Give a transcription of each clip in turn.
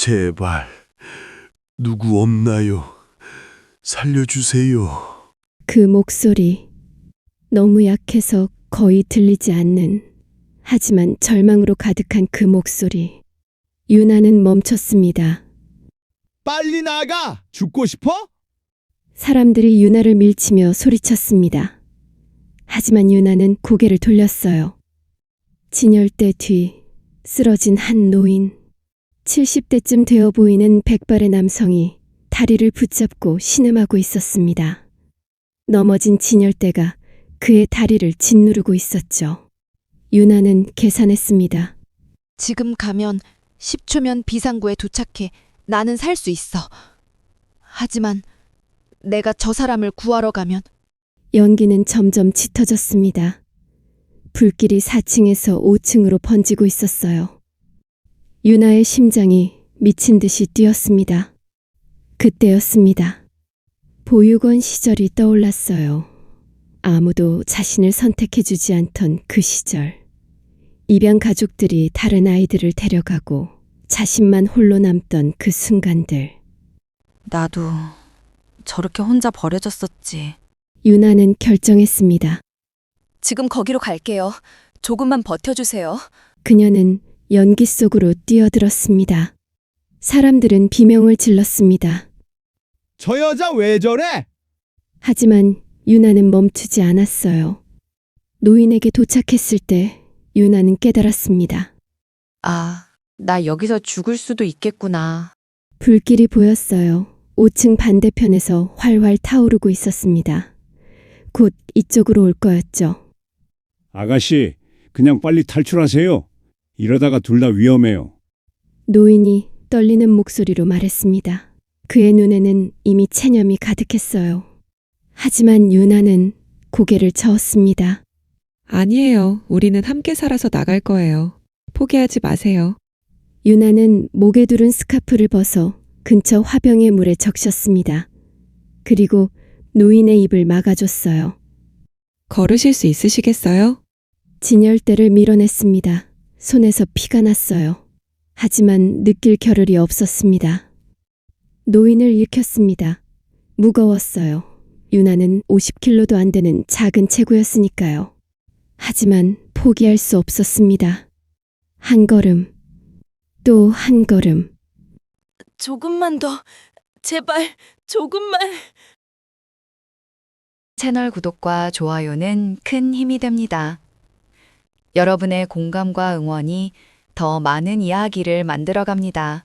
제발, 누구 없나요? 살려주세요. 그 목소리. 너무 약해서 거의 들리지 않는, 하지만 절망으로 가득한 그 목소리. 유나는 멈췄습니다. 빨리 나가! 죽고 싶어? 사람들이 유나를 밀치며 소리쳤습니다. 하지만 유나는 고개를 돌렸어요. 진열대 뒤 쓰러진 한 노인. 70대쯤 되어 보이는 백발의 남성이 다리를 붙잡고 신음하고 있었습니다. 넘어진 진열대가 그의 다리를 짓누르고 있었죠. 유나는 계산했습니다. 지금 가면 10초면 비상구에 도착해 나는 살 수 있어. 하지만 내가 저 사람을 구하러 가면 연기는 점점 짙어졌습니다. 불길이 4층에서 5층으로 번지고 있었어요. 유나의 심장이 미친 듯이 뛰었습니다. 그때였습니다. 보육원 시절이 떠올랐어요. 아무도 자신을 선택해주지 않던 그 시절. 입양 가족들이 다른 아이들을 데려가고 자신만 홀로 남던 그 순간들. 나도 저렇게 혼자 버려졌었지. 유나는 결정했습니다. 지금 거기로 갈게요. 조금만 버텨주세요. 그녀는 연기 속으로 뛰어들었습니다. 사람들은 비명을 질렀습니다. 저 여자 왜 저래? 하지만 유나는 멈추지 않았어요. 노인에게 도착했을 때 유나는 깨달았습니다. 아, 나 여기서 죽을 수도 있겠구나. 불길이 보였어요. 5층 반대편에서 활활 타오르고 있었습니다. 곧 이쪽으로 올 거였죠. 아가씨, 그냥 빨리 탈출하세요. 이러다가 둘 다 위험해요. 노인이 떨리는 목소리로 말했습니다. 그의 눈에는 이미 체념이 가득했어요. 하지만 유나는 고개를 저었습니다. 아니에요. 우리는 함께 살아서 나갈 거예요. 포기하지 마세요. 유나는 목에 두른 스카프를 벗어 근처 화병의 물에 적셨습니다. 그리고 노인의 입을 막아줬어요. 걸으실 수 있으시겠어요? 진열대를 밀어냈습니다. 손에서 피가 났어요. 하지만 느낄 겨를이 없었습니다. 노인을 일으켰습니다. 무거웠어요. 유나는 50kg도 안 되는 작은 체구였으니까요. 하지만 포기할 수 없었습니다. 한 걸음, 또 한 걸음. 조금만 더. 제발, 조금만. 채널 구독과 좋아요는 큰 힘이 됩니다. 여러분의 공감과 응원이 더 많은 이야기를 만들어갑니다.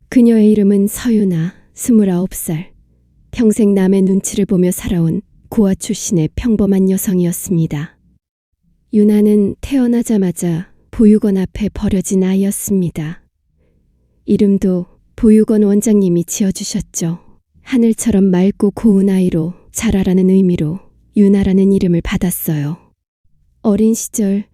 그녀의 이름은 서유나, 29살. 평생 남의 눈치를 보며 살아온 고아 출신의 평범한 여성이었습니다. 유나는 태어나자마자 보육원 앞에 버려진 아이였습니다. 이름도 보육원 원장님이 지어주셨죠. 하늘처럼 맑고 고운 아이로 자라라는 의미로 유나라는 이름을 받았어요. 어린 시절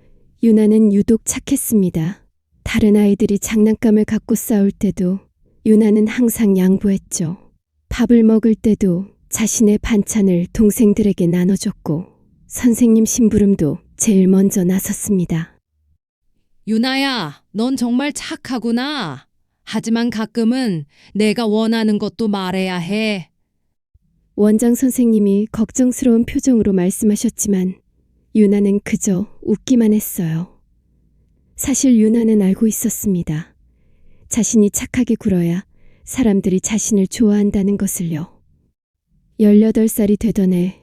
유나는 유독 착했습니다. 다른 아이들이 장난감을 갖고 싸울 때도 유나는 항상 양보했죠. 밥을 먹을 때도 자신의 반찬을 동생들에게 나눠줬고 선생님 심부름도 제일 먼저 나섰습니다. 유나야, 넌 정말 착하구나. 하지만 가끔은 내가 원하는 것도 말해야 해. 원장 선생님이 걱정스러운 표정으로 말씀하셨지만 유나는 그저 웃기만 했어요. 사실 유나는 알고 있었습니다. 자신이 착하게 굴어야 사람들이 자신을 좋아한다는 것을요. 18살이 되던 해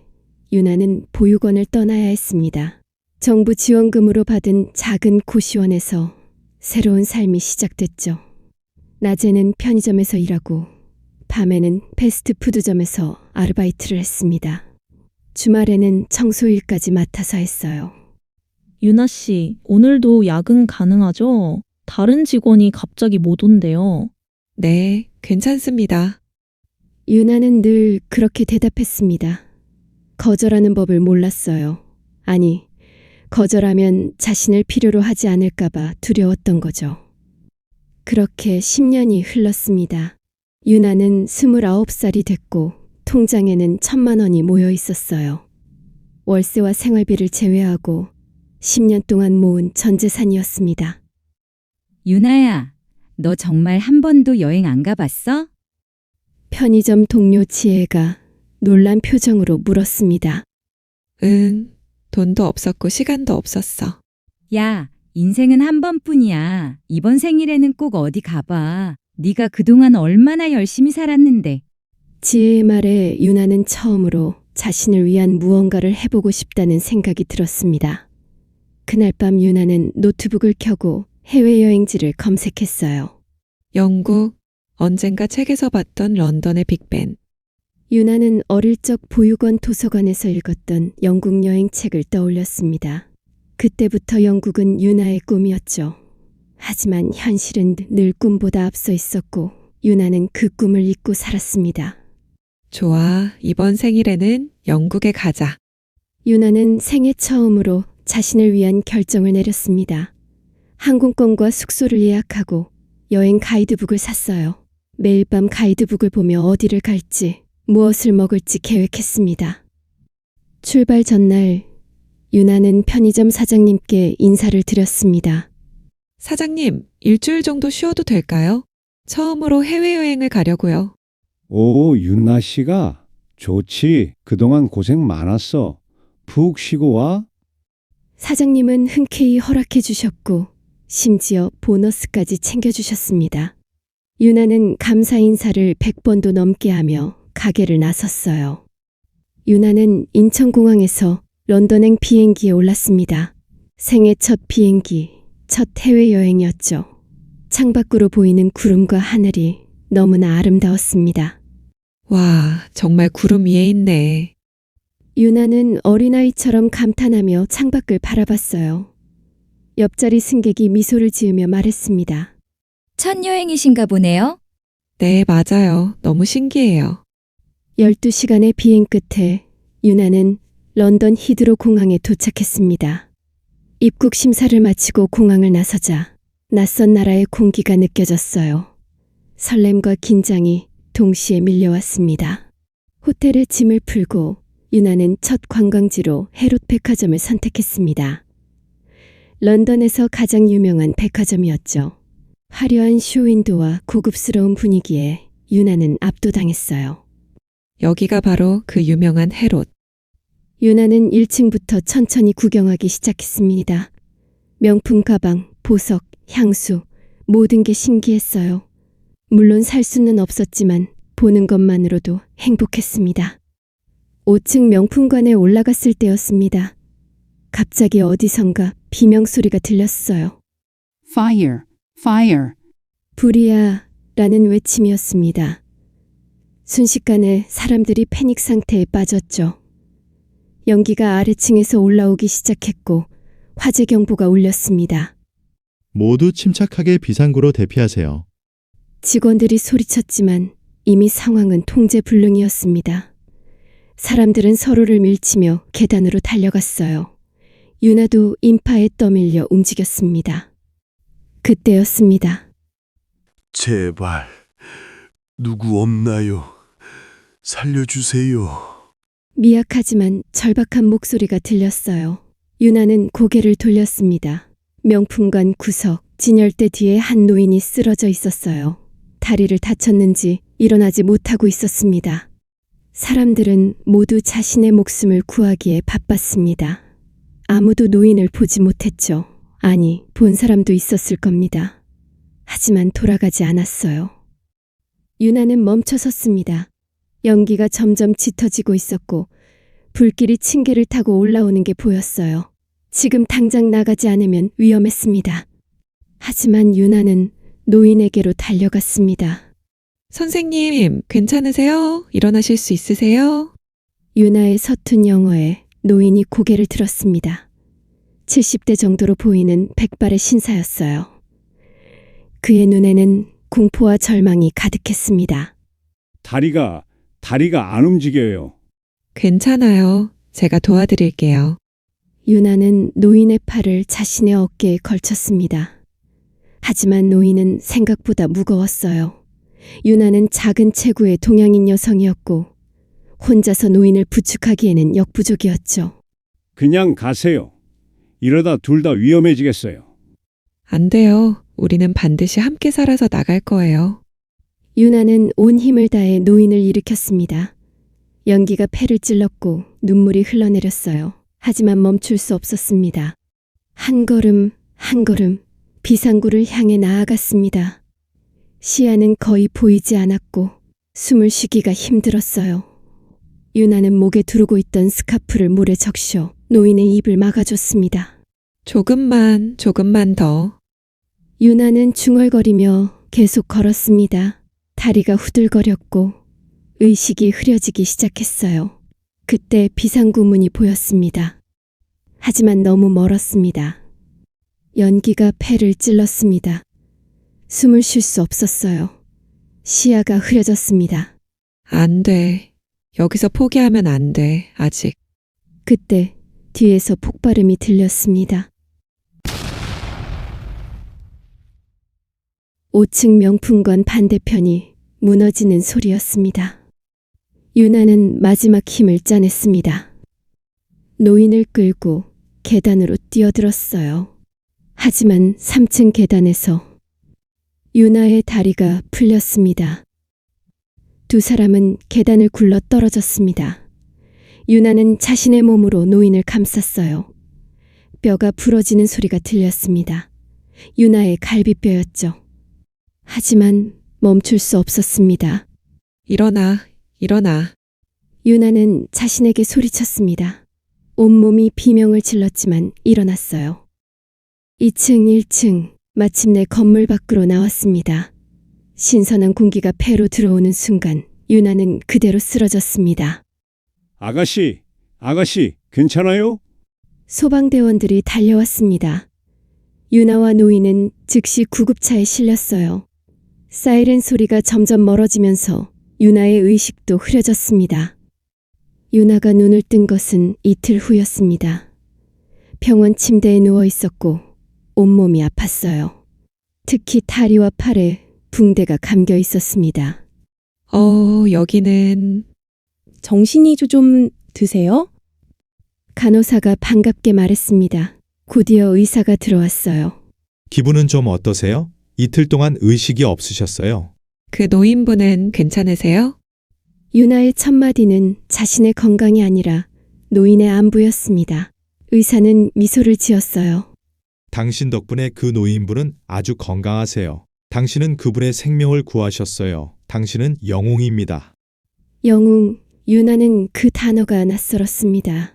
유나는 보육원을 떠나야 했습니다. 정부 지원금으로 받은 작은 고시원에서 새로운 삶이 시작됐죠. 낮에는 편의점에서 일하고 밤에는 패스트푸드점에서 아르바이트를 했습니다. 주말에는 청소일까지 맡아서 했어요. 유나 씨, 오늘도 야근 가능하죠? 다른 직원이 갑자기 못 온대요. 네, 괜찮습니다. 유나는 늘 그렇게 대답했습니다. 거절하는 법을 몰랐어요. 아니, 거절하면 자신을 필요로 하지 않을까봐 두려웠던 거죠. 그렇게 10년이 흘렀습니다. 유나는 29살이 됐고 통장에는 1,000만 원이 모여 있었어요. 월세와 생활비를 제외하고 10년 동안 모은 전 재산이었습니다. 유나야, 너 정말 한 번도 여행 안 가봤어? 편의점 동료 지혜가 놀란 표정으로 물었습니다. 응, 돈도 없었고 시간도 없었어. 야, 인생은 한 번뿐이야. 이번 생일에는 꼭 어디 가봐. 네가 그동안 얼마나 열심히 살았는데. 지혜의 말에 유나는 처음으로 자신을 위한 무언가를 해보고 싶다는 생각이 들었습니다. 그날 밤 유나는 노트북을 켜고 해외여행지를 검색했어요. 영국, 언젠가 책에서 봤던 런던의 빅벤. 유나는 어릴 적 보육원 도서관에서 읽었던 영국 여행 책을 떠올렸습니다. 그때부터 영국은 유나의 꿈이었죠. 하지만 현실은 늘 꿈보다 앞서 있었고 유나는 그 꿈을 잊고 살았습니다. 좋아, 이번 생일에는 영국에 가자. 유나는 생애 처음으로 자신을 위한 결정을 내렸습니다. 항공권과 숙소를 예약하고 여행 가이드북을 샀어요. 매일 밤 가이드북을 보며 어디를 갈지, 무엇을 먹을지 계획했습니다. 출발 전날 유나는 편의점 사장님께 인사를 드렸습니다. 사장님, 일주일 정도 쉬어도 될까요? 처음으로 해외여행을 가려고요. 오, 윤나 씨가? 좋지. 그동안 고생 많았어. 푹 쉬고 와. 사장님은 흔쾌히 허락해 주셨고 심지어 보너스까지 챙겨주셨습니다. 유나는 감사 인사를 100번도 넘게 하며 가게를 나섰어요. 유나는 인천공항에서 런던행 비행기에 올랐습니다. 생애 첫 비행기, 첫 해외여행이었죠. 창밖으로 보이는 구름과 하늘이 너무나 아름다웠습니다. 와, 정말 구름 위에 있네. 유나는 어린아이처럼 감탄하며 창밖을 바라봤어요. 옆자리 승객이 미소를 지으며 말했습니다. 첫 여행이신가 보네요. 네, 맞아요. 너무 신기해요. 12시간의 비행 끝에 유나는 런던 히드로 공항에 도착했습니다. 입국 심사를 마치고 공항을 나서자 낯선 나라의 공기가 느껴졌어요. 설렘과 긴장이 동시에 밀려왔습니다. 호텔에 짐을 풀고 유나는 첫 관광지로 헤롯 백화점을 선택했습니다. 런던에서 가장 유명한 백화점이었죠. 화려한 쇼윈도와 고급스러운 분위기에 유나는 압도당했어요. 여기가 바로 그 유명한 헤롯. 유나는 1층부터 천천히 구경하기 시작했습니다. 명품 가방, 보석, 향수, 모든 게 신기했어요. 물론 살 수는 없었지만 보는 것만으로도 행복했습니다. 5층 명품관에 올라갔을 때였습니다. 갑자기 어디선가 비명소리가 들렸어요. Fire, fire. 불이야 라는 외침이었습니다. 순식간에 사람들이 패닉 상태에 빠졌죠. 연기가 아래층에서 올라오기 시작했고 화재 경보가 울렸습니다. 모두 침착하게 비상구로 대피하세요. 직원들이 소리쳤지만 이미 상황은 통제불능이었습니다. 사람들은 서로를 밀치며 계단으로 달려갔어요. 유나도 인파에 떠밀려 움직였습니다. 그때였습니다. 제발, 누구 없나요? 살려주세요. 미약하지만 절박한 목소리가 들렸어요. 유나는 고개를 돌렸습니다. 명품관 구석, 진열대 뒤에 한 노인이 쓰러져 있었어요. 다리를 다쳤는지 일어나지 못하고 있었습니다. 사람들은 모두 자신의 목숨을 구하기에 바빴습니다. 아무도 노인을 보지 못했죠. 아니, 본 사람도 있었을 겁니다. 하지만 돌아가지 않았어요. 유나는 멈춰섰습니다. 연기가 점점 짙어지고 있었고 불길이 층계를 타고 올라오는 게 보였어요. 지금 당장 나가지 않으면 위험했습니다. 하지만 유나는 노인에게로 달려갔습니다. 선생님, 괜찮으세요? 일어나실 수 있으세요? 유나의 서툰 영어에 노인이 고개를 들었습니다. 70대 정도로 보이는 백발의 신사였어요. 그의 눈에는 공포와 절망이 가득했습니다. 다리가 안 움직여요. 괜찮아요. 제가 도와드릴게요. 유나는 노인의 팔을 자신의 어깨에 걸쳤습니다. 하지만 노인은 생각보다 무거웠어요. 유나는 작은 체구의 동양인 여성이었고 혼자서 노인을 부축하기에는 역부족이었죠. 그냥 가세요. 이러다 둘 다 위험해지겠어요. 안 돼요. 우리는 반드시 함께 살아서 나갈 거예요. 유나는 온 힘을 다해 노인을 일으켰습니다. 연기가 폐를 찔렀고 눈물이 흘러내렸어요. 하지만 멈출 수 없었습니다. 한 걸음 한 걸음 비상구를 향해 나아갔습니다. 시야는 거의 보이지 않았고 숨을 쉬기가 힘들었어요. 유나는 목에 두르고 있던 스카프를 물에 적셔 노인의 입을 막아줬습니다. 조금만 더. 유나는 중얼거리며 계속 걸었습니다. 다리가 후들거렸고 의식이 흐려지기 시작했어요. 그때 비상구 문이 보였습니다. 하지만 너무 멀었습니다. 연기가 폐를 찔렀습니다. 숨을 쉴 수 없었어요. 시야가 흐려졌습니다. 안 돼. 여기서 포기하면 안 돼. 아직. 그때 뒤에서 폭발음이 들렸습니다. 5층 명품관 반대편이 무너지는 소리였습니다. 유나는 마지막 힘을 짜냈습니다. 노인을 끌고 계단으로 뛰어들었어요. 하지만 3층 계단에서 유나의 다리가 풀렸습니다. 두 사람은 계단을 굴러 떨어졌습니다. 유나는 자신의 몸으로 노인을 감쌌어요. 뼈가 부러지는 소리가 들렸습니다. 유나의 갈비뼈였죠. 하지만 멈출 수 없었습니다. 일어나. 유나는 자신에게 소리쳤습니다. 온몸이 비명을 질렀지만 일어났어요. 2층, 1층, 마침내 건물 밖으로 나왔습니다. 신선한 공기가 폐로 들어오는 순간 유나는 그대로 쓰러졌습니다. 아가씨, 괜찮아요? 소방대원들이 달려왔습니다. 유나와 노인은 즉시 구급차에 실렸어요. 사이렌 소리가 점점 멀어지면서 유나의 의식도 흐려졌습니다. 유나가 눈을 뜬 것은 이틀 후였습니다. 병원 침대에 누워 있었고 온몸이 아팠어요. 특히 다리와 팔에 붕대가 감겨 있었습니다. 여기는 정신이 좀 드세요? 간호사가 반갑게 말했습니다. 곧이어 의사가 들어왔어요. 기분은 좀 어떠세요? 이틀 동안 의식이 없으셨어요. 그 노인분은 괜찮으세요? 유나의 첫 마디는 자신의 건강이 아니라 노인의 안부였습니다. 의사는 미소를 지었어요. 당신 덕분에 그 노인분은 아주 건강하세요. 당신은 그분의 생명을 구하셨어요. 당신은 영웅입니다. 영웅, 유나는 그 단어가 낯설었습니다.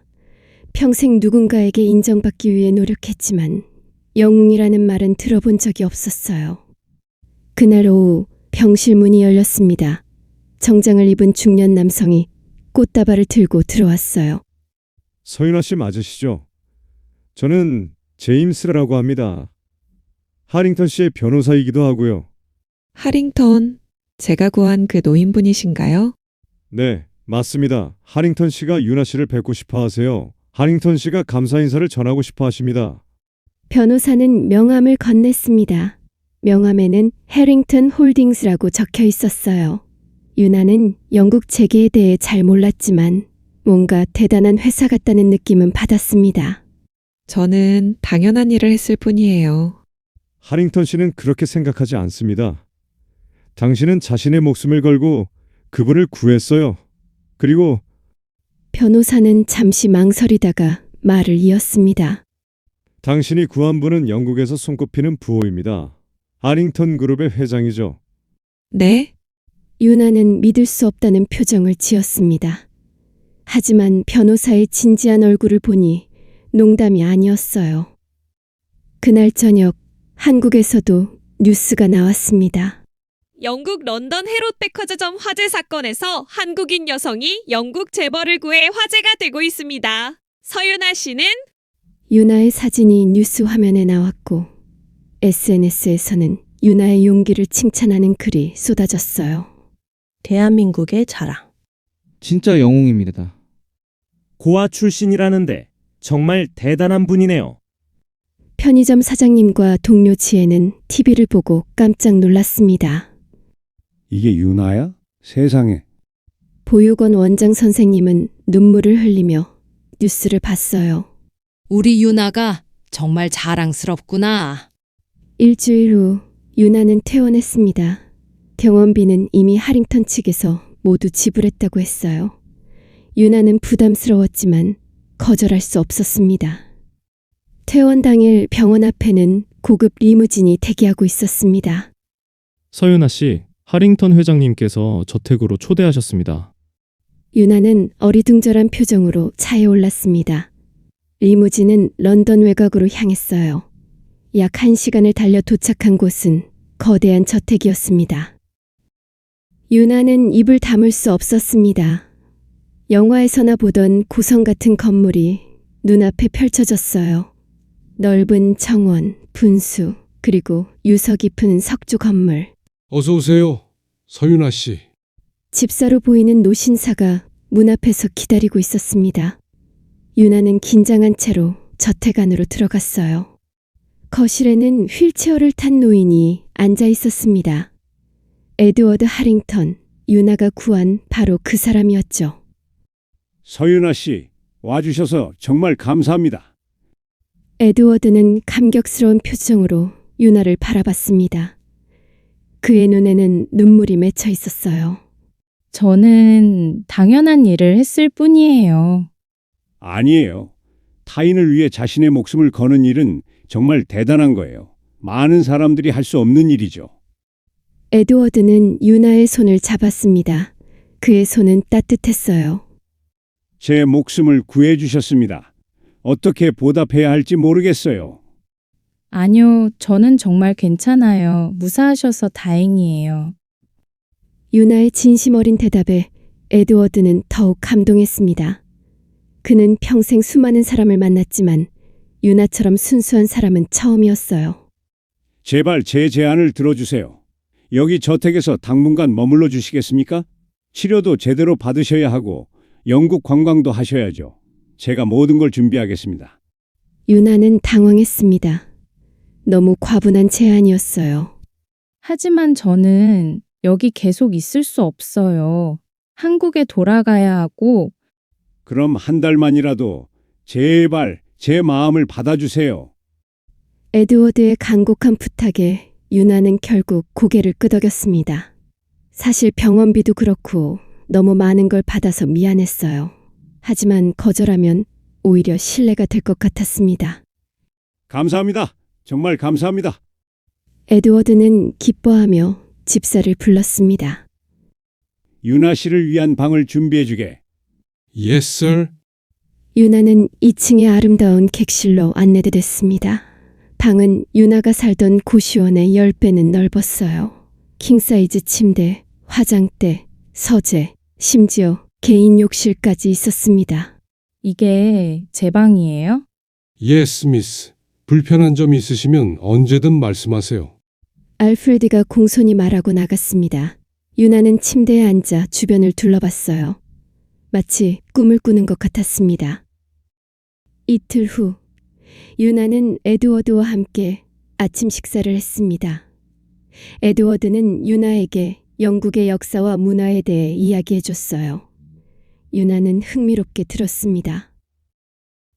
평생 누군가에게 인정받기 위해 노력했지만 영웅이라는 말은 들어본 적이 없었어요. 그날 오후 병실 문이 열렸습니다. 정장을 입은 중년 남성이 꽃다발을 들고 들어왔어요. 서윤아 씨 맞으시죠? 저는 제임스라고 합니다. 하링턴 씨의 변호사이기도 하고요. 하링턴, 제가 구한 그 노인분이신가요? 네, 맞습니다. 하링턴 씨가 유나 씨를 뵙고 싶어 하세요. 하링턴 씨가 감사 인사를 전하고 싶어 하십니다. 변호사는 명함을 건넸습니다. 명함에는 해링턴 홀딩스라고 적혀 있었어요. 유나는 영국 재계에 대해 잘 몰랐지만 뭔가 대단한 회사 같다는 느낌은 받았습니다. 저는 당연한 일을 했을 뿐이에요. 하링턴 씨는 그렇게 생각하지 않습니다. 당신은 자신의 목숨을 걸고 그분을 구했어요. 그리고 변호사는 잠시 망설이다가 말을 이었습니다. 당신이 구한 분은 영국에서 손꼽히는 부호입니다. 하링턴 그룹의 회장이죠. 네? 유나는 믿을 수 없다는 표정을 지었습니다. 하지만 변호사의 진지한 얼굴을 보니 농담이 아니었어요. 그날 저녁 한국에서도 뉴스가 나왔습니다. 영국 런던 헤롯백화점 화재 사건에서 한국인 여성이 영국 재벌을 구해 화제가 되고 있습니다. 서윤아 씨는 유나의 사진이 뉴스 화면에 나왔고 SNS에서는 유나의 용기를 칭찬하는 글이 쏟아졌어요. 대한민국의 자랑. 진짜 영웅입니다. 고아 출신이라는데 정말 대단한 분이네요. 편의점 사장님과 동료 지혜는 TV를 보고 깜짝 놀랐습니다. 이게 유나야? 세상에. 보육원 원장 선생님은 눈물을 흘리며 뉴스를 봤어요. 우리 유나가 정말 자랑스럽구나. 일주일 후 유나는 퇴원했습니다. 병원비는 이미 하링턴 측에서 모두 지불했다고 했어요. 유나는 부담스러웠지만 거절할 수 없었습니다. 퇴원 당일 병원 앞에는 고급 리무진이 대기하고 있었습니다. 서윤아 씨, 하링턴 회장님께서 저택으로 초대하셨습니다. 유나는 어리둥절한 표정으로 차에 올랐습니다. 리무진은 런던 외곽으로 향했어요. 약 1시간을 달려 도착한 곳은 거대한 저택이었습니다. 유나는 입을 다물 수 없었습니다. 영화에서나 보던 고성 같은 건물이 눈앞에 펼쳐졌어요. 넓은 정원, 분수, 그리고 유서 깊은 석조 건물. 어서 오세요, 서윤아 씨. 집사로 보이는 노신사가 문 앞에서 기다리고 있었습니다. 유나는 긴장한 채로 저택 안으로 들어갔어요. 거실에는 휠체어를 탄 노인이 앉아 있었습니다. 에드워드 하링턴, 유나가 구한 바로 그 사람이었죠. 서윤아 씨, 와주셔서 정말 감사합니다. 에드워드는 감격스러운 표정으로 유나를 바라봤습니다. 그의 눈에는 눈물이 맺혀 있었어요. 저는 당연한 일을 했을 뿐이에요. 아니에요. 타인을 위해 자신의 목숨을 거는 일은 정말 대단한 거예요. 많은 사람들이 할 수 없는 일이죠. 에드워드는 유나의 손을 잡았습니다. 그의 손은 따뜻했어요. 제 목숨을 구해주셨습니다. 어떻게 보답해야 할지 모르겠어요. 아니요, 저는 정말 괜찮아요. 무사하셔서 다행이에요. 유나의 진심 어린 대답에 에드워드는 더욱 감동했습니다. 그는 평생 수많은 사람을 만났지만 유나처럼 순수한 사람은 처음이었어요. 제발 제 제안을 들어주세요. 여기 저택에서 당분간 머물러 주시겠습니까? 치료도 제대로 받으셔야 하고 영국 관광도 하셔야죠. 제가 모든 걸 준비하겠습니다. 유나는 당황했습니다. 너무 과분한 제안이었어요. 하지만 저는 여기 계속 있을 수 없어요. 한국에 돌아가야 하고. 그럼 한 달만이라도 제발 제 마음을 받아주세요. 에드워드의 간곡한 부탁에 유나는 결국 고개를 끄덕였습니다. 사실 병원비도 그렇고 너무 많은 걸 받아서 미안했어요. 하지만 거절하면 오히려 신뢰가 될 것 같았습니다. 감사합니다. 정말 감사합니다. 에드워드는 기뻐하며 집사를 불렀습니다. 유나 씨를 위한 방을 준비해주게. Yes, sir. 유나는 2층의 아름다운 객실로 안내됐습니다. 방은 유나가 살던 고시원의 10배는 넓었어요. 킹사이즈 침대, 화장대, 서재, 심지어 개인 욕실까지 있었습니다. 이게 제 방이에요? Yes, miss. 불편한 점 있으시면 언제든 말씀하세요. 알프레드가 공손히 말하고 나갔습니다. 유나는 침대에 앉아 주변을 둘러봤어요. 마치 꿈을 꾸는 것 같았습니다. 이틀 후, 유나는 에드워드와 함께 아침 식사를 했습니다. 에드워드는 유나에게 영국의 역사와 문화에 대해 이야기해줬어요. 유나는 흥미롭게 들었습니다.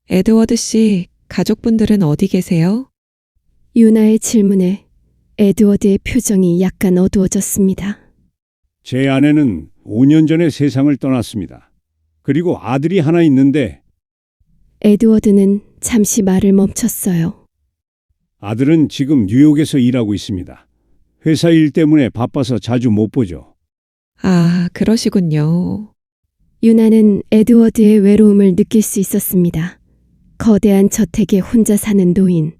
에드워드 씨, 가족분들은 어디 계세요? 유나의 질문에 에드워드의 표정이 약간 어두워졌습니다. 제 아내는 5년 전에 세상을 떠났습니다. 그리고 아들이 하나 있는데 에드워드는 잠시 말을 멈췄어요. 아들은 지금 뉴욕에서 일하고 있습니다. 회사 일 때문에 바빠서 자주 못 보죠. 아, 그러시군요. 유나는 에드워드의 외로움을 느낄 수 있었습니다. 거대한 저택에 혼자 사는 노인.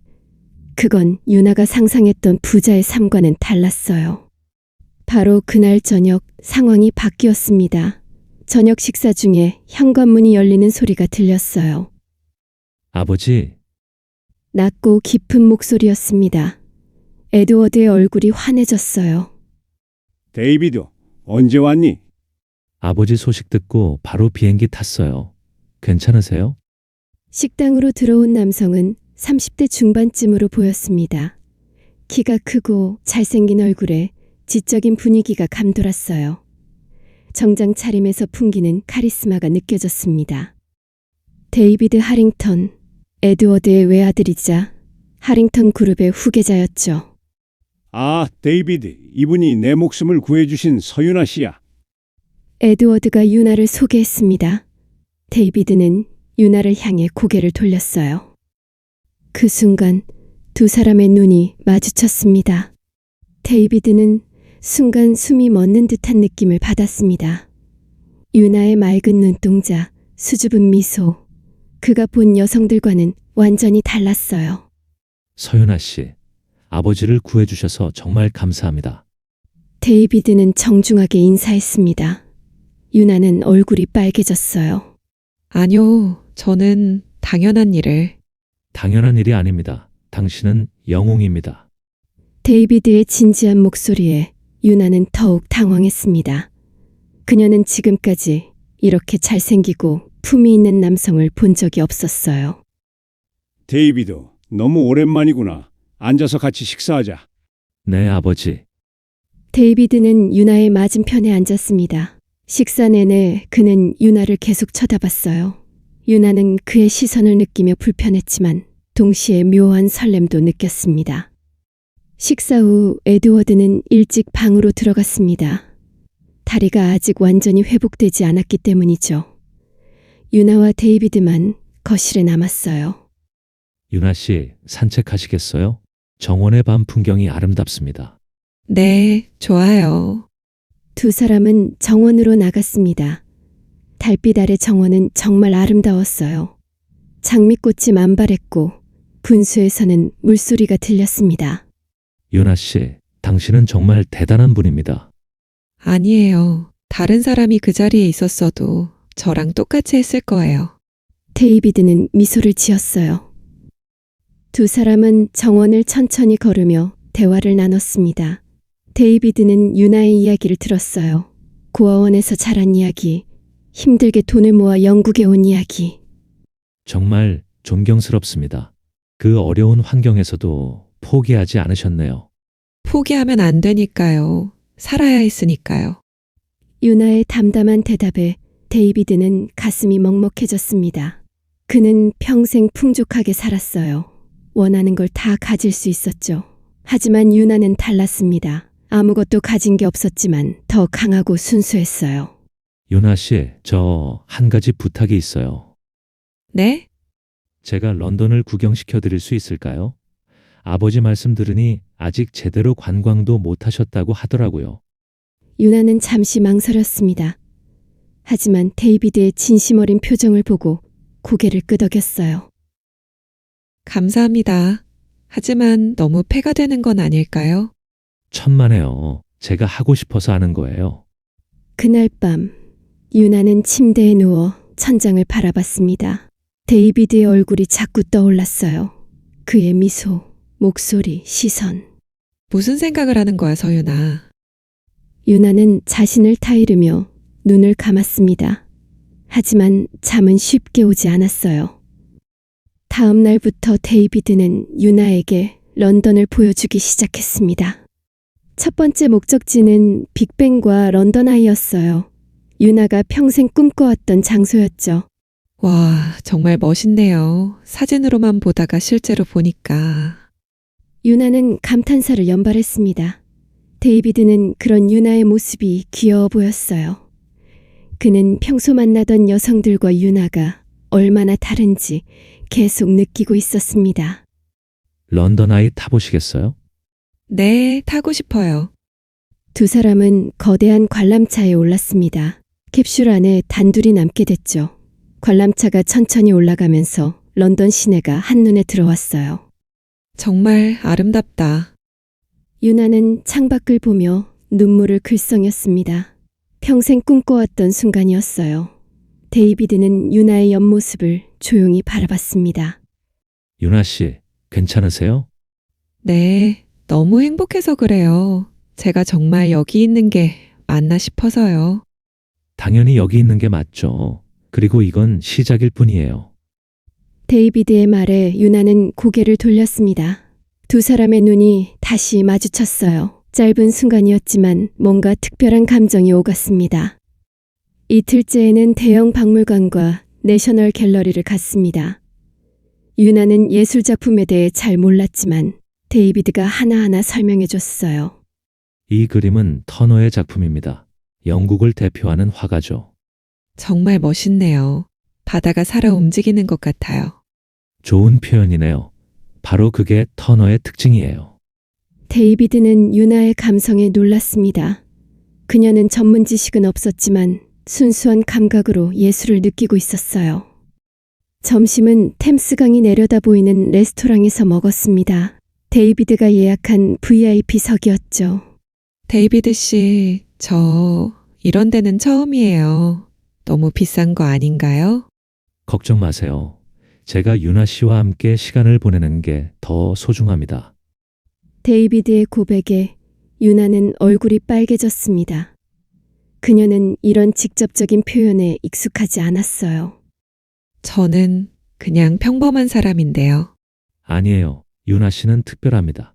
그건 유나가 상상했던 부자의 삶과는 달랐어요. 바로 그날 저녁 상황이 바뀌었습니다. 저녁 식사 중에 현관문이 열리는 소리가 들렸어요. 아버지. 낮고 깊은 목소리였습니다. 에드워드의 얼굴이 환해졌어요. 데이비드, 언제 왔니? 아버지 소식 듣고 바로 비행기 탔어요. 괜찮으세요? 식당으로 들어온 남성은 30대 중반쯤으로 보였습니다. 키가 크고 잘생긴 얼굴에 지적인 분위기가 감돌았어요. 정장 차림에서 풍기는 카리스마가 느껴졌습니다. 데이비드 하링턴, 에드워드의 외아들이자 하링턴 그룹의 후계자였죠. 아, 데이비드. 이분이 내 목숨을 구해주신 서윤아 씨야. 에드워드가 유나를 소개했습니다. 데이비드는 유나를 향해 고개를 돌렸어요. 그 순간 두 사람의 눈이 마주쳤습니다. 데이비드는 순간 숨이 멎는 듯한 느낌을 받았습니다. 유나의 맑은 눈동자, 수줍은 미소, 그가 본 여성들과는 완전히 달랐어요. 서윤아 씨, 아버지를 구해주셔서 정말 감사합니다. 데이비드는 정중하게 인사했습니다. 유나는 얼굴이 빨개졌어요. 아니요, 저는 당연한 일을. 당연한 일이 아닙니다. 당신은 영웅입니다. 데이비드의 진지한 목소리에 유나는 더욱 당황했습니다. 그녀는 지금까지 이렇게 잘생기고 품이 있는 남성을 본 적이 없었어요. 데이비드, 너무 오랜만이구나. 앉아서 같이 식사하자. 네, 아버지. 데이비드는 유나의 맞은편에 앉았습니다. 식사 내내 그는 유나를 계속 쳐다봤어요. 유나는 그의 시선을 느끼며 불편했지만 동시에 묘한 설렘도 느꼈습니다. 식사 후 에드워드는 일찍 방으로 들어갔습니다. 다리가 아직 완전히 회복되지 않았기 때문이죠. 유나와 데이비드만 거실에 남았어요. 유나 씨, 산책하시겠어요? 정원의 밤 풍경이 아름답습니다. 네, 좋아요. 두 사람은 정원으로 나갔습니다. 달빛 아래 정원은 정말 아름다웠어요. 장미꽃이 만발했고 분수에서는 물소리가 들렸습니다. 유나 씨, 당신은 정말 대단한 분입니다. 아니에요. 다른 사람이 그 자리에 있었어도 저랑 똑같이 했을 거예요. 데이비드는 미소를 지었어요. 두 사람은 정원을 천천히 걸으며 대화를 나눴습니다. 데이비드는 유나의 이야기를 들었어요. 고아원에서 자란 이야기, 힘들게 돈을 모아 영국에 온 이야기. 정말 존경스럽습니다. 그 어려운 환경에서도 포기하지 않으셨네요. 포기하면 안 되니까요. 살아야 했으니까요. 유나의 담담한 대답에 데이비드는 가슴이 먹먹해졌습니다. 그는 평생 풍족하게 살았어요. 원하는 걸 다 가질 수 있었죠. 하지만 유나는 달랐습니다. 아무것도 가진 게 없었지만 더 강하고 순수했어요. 유나 씨, 저 한 가지 부탁이 있어요. 네? 제가 런던을 구경시켜 드릴 수 있을까요? 아버지 말씀 들으니 아직 제대로 관광도 못 하셨다고 하더라고요. 유나는 잠시 망설였습니다. 하지만 데이비드의 진심 어린 표정을 보고 고개를 끄덕였어요. 감사합니다. 하지만 너무 패가 되는 건 아닐까요? 천만에요. 제가 하고 싶어서 하는 거예요. 그날 밤 유나는 침대에 누워 천장을 바라봤습니다. 데이비드의 얼굴이 자꾸 떠올랐어요. 그의 미소, 목소리, 시선. 무슨 생각을 하는 거야, 서윤아? 유나는 자신을 타이르며 눈을 감았습니다. 하지만 잠은 쉽게 오지 않았어요. 다음 날부터 데이비드는 유나에게 런던을 보여주기 시작했습니다. 첫 번째 목적지는 빅벤과 런던 아이였어요. 유나가 평생 꿈꿔왔던 장소였죠. 와, 정말 멋있네요. 사진으로만 보다가 실제로 보니까. 유나는 감탄사를 연발했습니다. 데이비드는 그런 유나의 모습이 귀여워 보였어요. 그는 평소 만나던 여성들과 유나가 얼마나 다른지 계속 느끼고 있었습니다. 런던 아이 타보시겠어요? 네, 타고 싶어요. 두 사람은 거대한 관람차에 올랐습니다. 캡슐 안에 단둘이 남게 됐죠. 관람차가 천천히 올라가면서 런던 시내가 한눈에 들어왔어요. 정말 아름답다. 유나는 창밖을 보며 눈물을 글썽였습니다. 평생 꿈꿔왔던 순간이었어요. 데이비드는 유나의 옆모습을 조용히 바라봤습니다. 유나 씨, 괜찮으세요? 네, 너무 행복해서 그래요. 제가 정말 여기 있는 게 맞나 싶어서요. 당연히 여기 있는 게 맞죠. 그리고 이건 시작일 뿐이에요. 데이비드의 말에 유나는 고개를 돌렸습니다. 두 사람의 눈이 다시 마주쳤어요. 짧은 순간이었지만 뭔가 특별한 감정이 오갔습니다. 이틀째에는 대형 박물관과 내셔널 갤러리를 갔습니다. 유나는 예술 작품에 대해 잘 몰랐지만 데이비드가 하나하나 설명해 줬어요. 이 그림은 터너의 작품입니다. 영국을 대표하는 화가죠. 정말 멋있네요. 바다가 살아 움직이는 것 같아요. 좋은 표현이네요. 바로 그게 터너의 특징이에요. 데이비드는 유나의 감성에 놀랐습니다. 그녀는 전문 지식은 없었지만 순수한 감각으로 예술을 느끼고 있었어요. 점심은 템스강이 내려다 보이는 레스토랑에서 먹었습니다. 데이비드가 예약한 VIP석이었죠. 데이비드 씨, 저 이런 데는 처음이에요. 너무 비싼 거 아닌가요? 걱정 마세요. 제가 유나 씨와 함께 시간을 보내는 게 더 소중합니다. 데이비드의 고백에 유나는 얼굴이 빨개졌습니다. 그녀는 이런 직접적인 표현에 익숙하지 않았어요. 저는 그냥 평범한 사람인데요. 아니에요. 유나 씨는 특별합니다.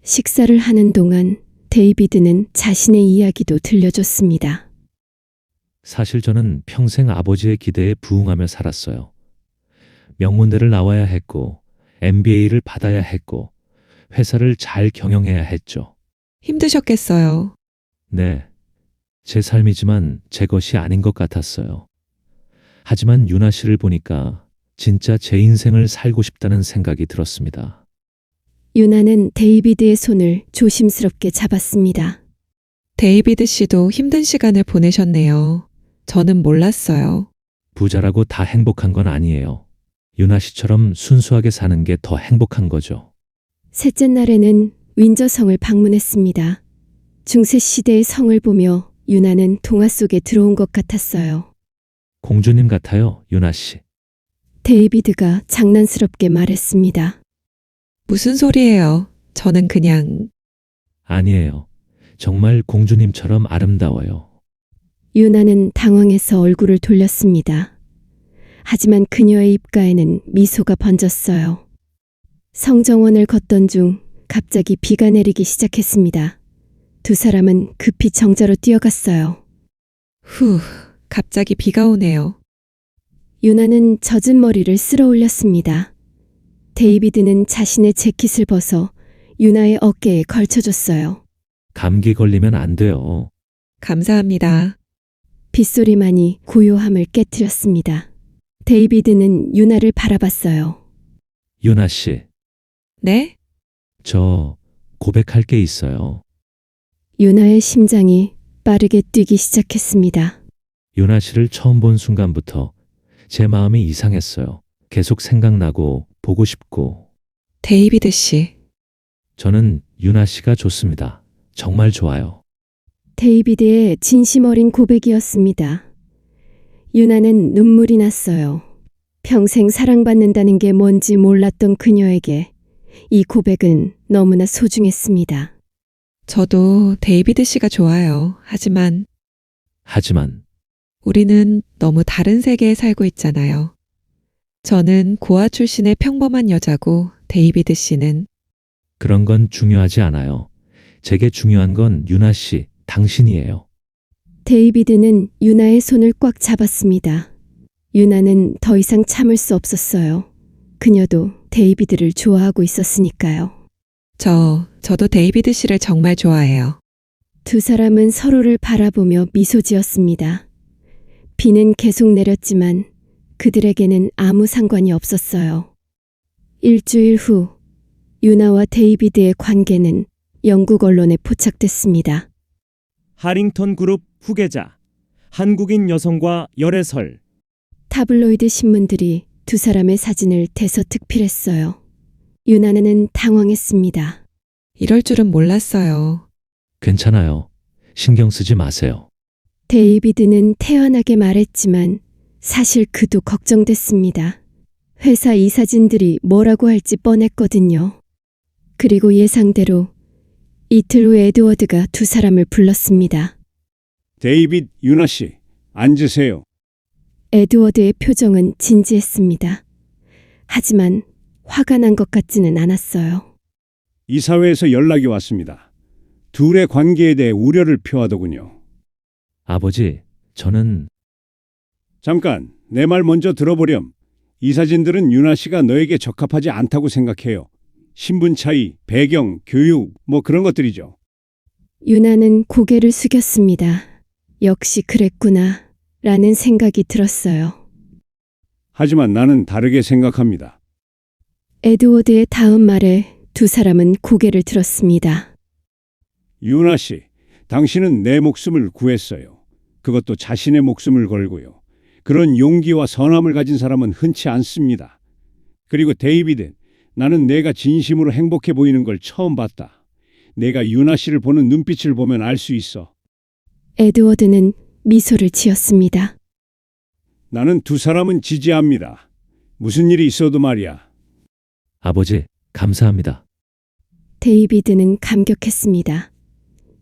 식사를 하는 동안 데이비드는 자신의 이야기도 들려줬습니다. 사실 저는 평생 아버지의 기대에 부응하며 살았어요. 명문대를 나와야 했고, MBA를 받아야 했고, 회사를 잘 경영해야 했죠. 힘드셨겠어요. 네. 제 삶이지만 제 것이 아닌 것 같았어요. 하지만 유나 씨를 보니까 진짜 제 인생을 살고 싶다는 생각이 들었습니다. 유나는 데이비드의 손을 조심스럽게 잡았습니다. 데이비드 씨도 힘든 시간을 보내셨네요. 저는 몰랐어요. 부자라고 다 행복한 건 아니에요. 유나 씨처럼 순수하게 사는 게 더 행복한 거죠. 셋째 날에는 윈저성을 방문했습니다. 중세시대의 성을 보며 유나는 동화 속에 들어온 것 같았어요. 공주님 같아요, 유나 씨. 데이비드가 장난스럽게 말했습니다. 무슨 소리예요? 저는 그냥... 아니에요. 정말 공주님처럼 아름다워요. 유나는 당황해서 얼굴을 돌렸습니다. 하지만 그녀의 입가에는 미소가 번졌어요. 성정원을 걷던 중 갑자기 비가 내리기 시작했습니다. 두 사람은 급히 정자로 뛰어갔어요. 후, 갑자기 비가 오네요. 유나는 젖은 머리를 쓸어 올렸습니다. 데이비드는 자신의 재킷을 벗어 유나의 어깨에 걸쳐줬어요. 감기 걸리면 안 돼요. 감사합니다. 빗소리만이 고요함을 깨뜨렸습니다. 데이비드는 유나를 바라봤어요. 유나 씨, 네? 저 고백할 게 있어요. 유나의 심장이 빠르게 뛰기 시작했습니다. 유나 씨를 처음 본 순간부터 제 마음이 이상했어요. 계속 생각나고 보고 싶고. 데이비드 씨. 저는 유나 씨가 좋습니다. 정말 좋아요. 데이비드의 진심 어린 고백이었습니다. 유나는 눈물이 났어요. 평생 사랑받는다는 게 뭔지 몰랐던 그녀에게 이 고백은 너무나 소중했습니다. 저도 데이비드 씨가 좋아요. 하지만 우리는 너무 다른 세계에 살고 있잖아요. 저는 고아 출신의 평범한 여자고 데이비드 씨는 그런 건 중요하지 않아요. 제게 중요한 건 유나 씨, 당신이에요. 데이비드는 유나의 손을 꽉 잡았습니다. 유나는 더 이상 참을 수 없었어요. 그녀도 데이비드를 좋아하고 있었으니까요. 저도 데이비드 씨를 정말 좋아해요. 두 사람은 서로를 바라보며 미소 지었습니다. 비는 계속 내렸지만 그들에게는 아무 상관이 없었어요. 일주일 후 유나와 데이비드의 관계는 영국 언론에 포착됐습니다. 하링턴 그룹 후계자, 한국인 여성과 열애설. 타블로이드 신문들이 두 사람의 사진을 대서특필했어요. 유나는 당황했습니다. 이럴 줄은 몰랐어요. 괜찮아요. 신경 쓰지 마세요. 데이비드는 태연하게 말했지만 사실 그도 걱정됐습니다. 회사 이 사진들이 뭐라고 할지 뻔했거든요. 그리고 예상대로 이틀 후 에드워드가 두 사람을 불렀습니다. 데이빗, 유나 씨, 앉으세요. 에드워드의 표정은 진지했습니다. 하지만 화가 난 것 같지는 않았어요. 이사회에서 연락이 왔습니다. 둘의 관계에 대해 우려를 표하더군요. 아버지, 저는... 잠깐, 내 말 먼저 들어보렴. 이 사진들은 유나 씨가 너에게 적합하지 않다고 생각해요. 신분 차이, 배경, 교육, 뭐 그런 것들이죠. 유나는 고개를 숙였습니다. 역시 그랬구나, 라는 생각이 들었어요. 하지만 나는 다르게 생각합니다. 에드워드의 다음 말에 두 사람은 고개를 들었습니다. 유나 씨, 당신은 내 목숨을 구했어요. 그것도 자신의 목숨을 걸고요. 그런 용기와 선함을 가진 사람은 흔치 않습니다. 그리고 데이비드, 나는 내가 진심으로 행복해 보이는 걸 처음 봤다. 내가 유나 씨를 보는 눈빛을 보면 알 수 있어. 에드워드는 미소를 지었습니다. 나는 두 사람은 지지합니다. 무슨 일이 있어도 말이야. 아버지, 감사합니다. 데이비드는 감격했습니다.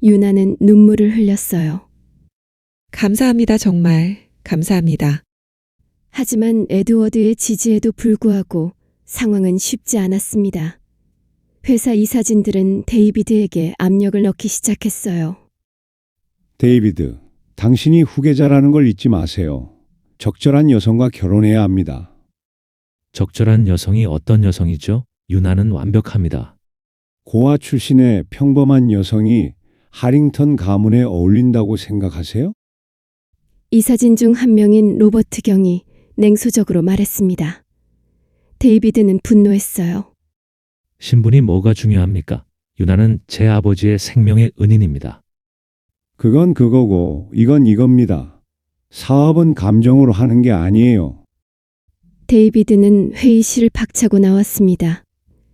유나는 눈물을 흘렸어요. 감사합니다, 정말. 감사합니다. 하지만 에드워드의 지지에도 불구하고 상황은 쉽지 않았습니다. 회사 이사진들은 데이비드에게 압력을 넣기 시작했어요. 데이비드, 당신이 후계자라는 걸 잊지 마세요. 적절한 여성과 결혼해야 합니다. 적절한 여성이 어떤 여성이죠? 유나는 완벽합니다. 고아 출신의 평범한 여성이 하링턴 가문에 어울린다고 생각하세요? 이사진 중 한 명인 로버트 경이 냉소적으로 말했습니다. 데이비드는 분노했어요. 신분이 뭐가 중요합니까? 유나는 제 아버지의 생명의 은인입니다. 그건 그거고 이건 이겁니다. 사업은 감정으로 하는 게 아니에요. 데이비드는 회의실을 박차고 나왔습니다.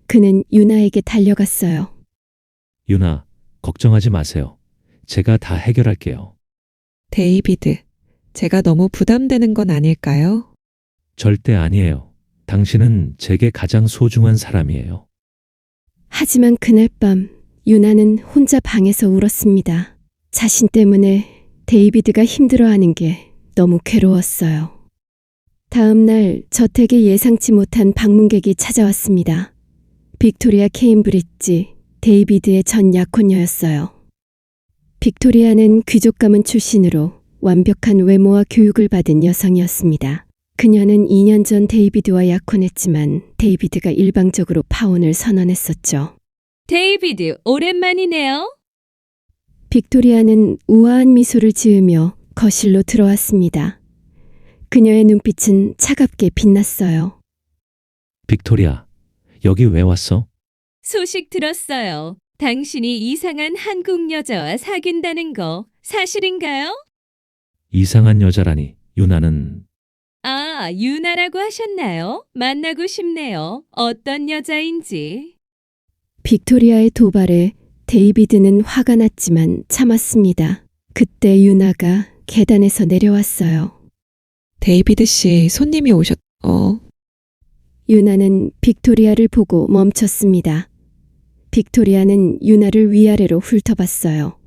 그는 유나에게 달려갔어요. 유나, 걱정하지 마세요. 제가 다 해결할게요. 데이비드, 제가 너무 부담되는 건 아닐까요? 절대 아니에요. 당신은 제게 가장 소중한 사람이에요. 하지만 그날 밤 유나는 혼자 방에서 울었습니다. 자신 때문에 데이비드가 힘들어하는 게 너무 괴로웠어요. 다음 날 저택에 예상치 못한 방문객이 찾아왔습니다. 빅토리아 케임브리지, 데이비드의 전 약혼녀였어요. 빅토리아는 귀족 가문 출신으로 완벽한 외모와 교육을 받은 여성이었습니다. 그녀는 2년 전 데이비드와 약혼했지만 데이비드가 일방적으로 파혼을 선언했었죠. 데이비드, 오랜만이네요. 빅토리아는 우아한 미소를 지으며 거실로 들어왔습니다. 그녀의 눈빛은 차갑게 빛났어요. 빅토리아, 여기 왜 왔어? 소식 들었어요. 당신이 이상한 한국 여자와 사귄다는 거 사실인가요? 이상한 여자라니, 유나는 아, 유나라고 하셨나요? 만나고 싶네요. 어떤 여자인지. 빅토리아의 도발에 데이비드는 화가 났지만 참았습니다. 그때 유나가 계단에서 내려왔어요. 데이비드 씨, 손님이 유나는 빅토리아를 보고 멈췄습니다. 빅토리아는 유나를 위아래로 훑어봤어요.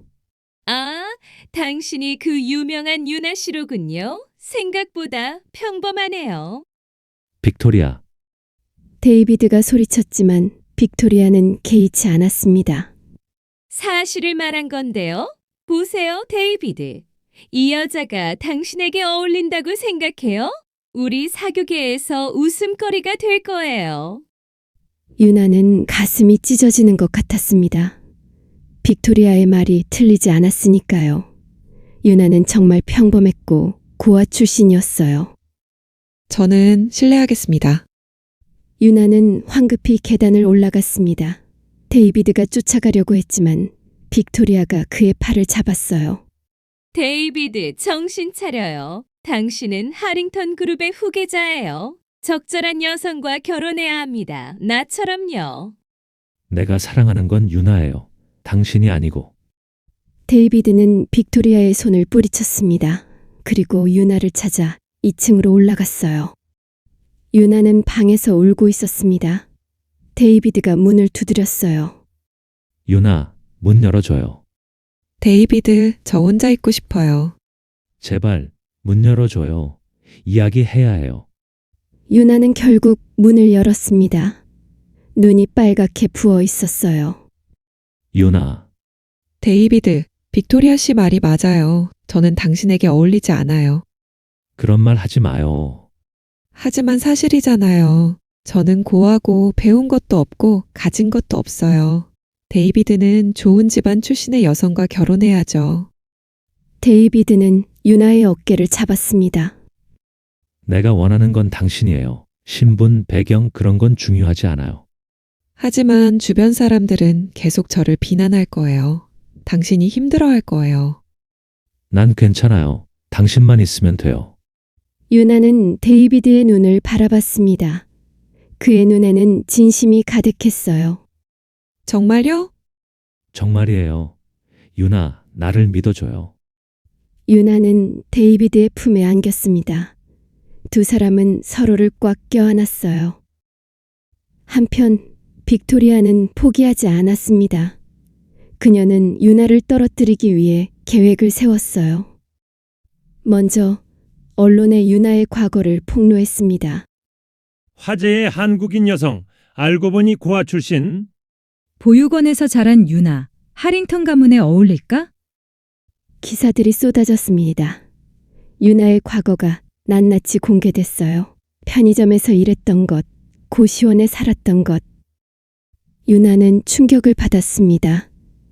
아, 당신이 그 유명한 유나 씨로군요. 생각보다 평범하네요. 빅토리아. 데이비드가 소리쳤지만 빅토리아는 개의치 않았습니다. 사실을 말한 건데요. 보세요, 데이비드. 이 여자가 당신에게 어울린다고 생각해요? 우리 사교계에서 웃음거리가 될 거예요. 유나는 가슴이 찢어지는 것 같았습니다. 빅토리아의 말이 틀리지 않았으니까요. 유나는 정말 평범했고 고아 출신이었어요. 저는 실례하겠습니다. 유나는 황급히 계단을 올라갔습니다. 데이비드가 쫓아가려고 했지만 빅토리아가 그의 팔을 잡았어요. 데이비드, 정신 차려요. 당신은 하링턴 그룹의 후계자예요. 적절한 여성과 결혼해야 합니다. 나처럼요. 내가 사랑하는 건 유나예요. 당신이 아니고. 데이비드는 빅토리아의 손을 뿌리쳤습니다. 그리고 유나를 찾아 2층으로 올라갔어요. 유나는 방에서 울고 있었습니다. 데이비드가 문을 두드렸어요. 유나, 문 열어줘요. 데이비드, 저 혼자 있고 싶어요. 제발, 문 열어줘요. 이야기해야 해요. 유나는 결국 문을 열었습니다. 눈이 빨갛게 부어 있었어요. 유나. 데이비드, 빅토리아 씨 말이 맞아요. 저는 당신에게 어울리지 않아요. 그런 말 하지 마요. 하지만 사실이잖아요. 저는 고하고 배운 것도 없고 가진 것도 없어요. 데이비드는 좋은 집안 출신의 여성과 결혼해야죠. 데이비드는 유나의 어깨를 잡았습니다. 내가 원하는 건 당신이에요. 신분, 배경 그런 건 중요하지 않아요. 하지만 주변 사람들은 계속 저를 비난할 거예요. 당신이 힘들어할 거예요. 난 괜찮아요. 당신만 있으면 돼요. 유나는 데이비드의 눈을 바라봤습니다. 그의 눈에는 진심이 가득했어요. 정말요? 정말이에요. 유나, 나를 믿어줘요. 유나는 데이비드의 품에 안겼습니다. 두 사람은 서로를 꽉 껴안았어요. 한편 빅토리아는 포기하지 않았습니다. 그녀는 유나를 떨어뜨리기 위해 계획을 세웠어요. 먼저 언론에 유나의 과거를 폭로했습니다. 화제의 한국인 여성, 알고 보니 고아 출신. 보육원에서 자란 유나, 하링턴 가문에 어울릴까? 기사들이 쏟아졌습니다. 유나의 과거가 낱낱이 공개됐어요. 편의점에서 일했던 것, 고시원에 살았던 것. 유나는 충격을 받았습니다.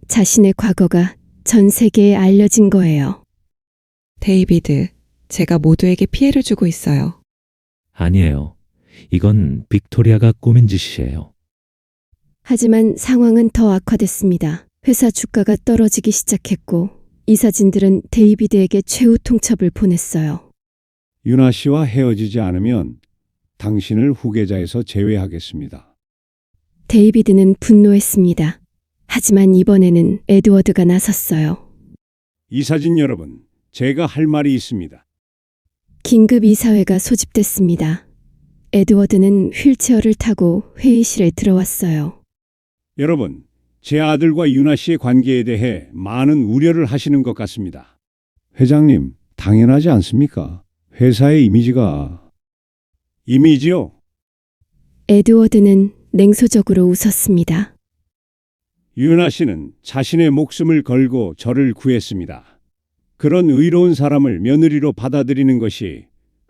자신의 과거가 전 세계에 알려진 거예요. 데이비드, 제가 모두에게 피해를 주고 있어요. 아니에요. 이건 빅토리아가 꾸민 짓이에요. 하지만 상황은 더 악화됐습니다. 회사 주가가 떨어지기 시작했고 이사진들은 데이비드에게 최후 통첩을 보냈어요. 유나 씨와 헤어지지 않으면 당신을 후계자에서 제외하겠습니다. 데이비드는 분노했습니다. 하지만 이번에는 에드워드가 나섰어요. 이사진 여러분, 제가 할 말이 있습니다. 긴급 이사회가 소집됐습니다. 에드워드는 휠체어를 타고 회의실에 들어왔어요. 여러분, 제 아들과 유나 씨의 관계에 대해 많은 우려를 하시는 것 같습니다. 회장님, 당연하지 않습니까? 회사의 이미지가... 이미지요? 에드워드는 냉소적으로 웃었습니다. 유나 씨는 자신의 목숨을 걸고 저를 구했습니다. 그런 의로운 사람을 며느리로 받아들이는 것이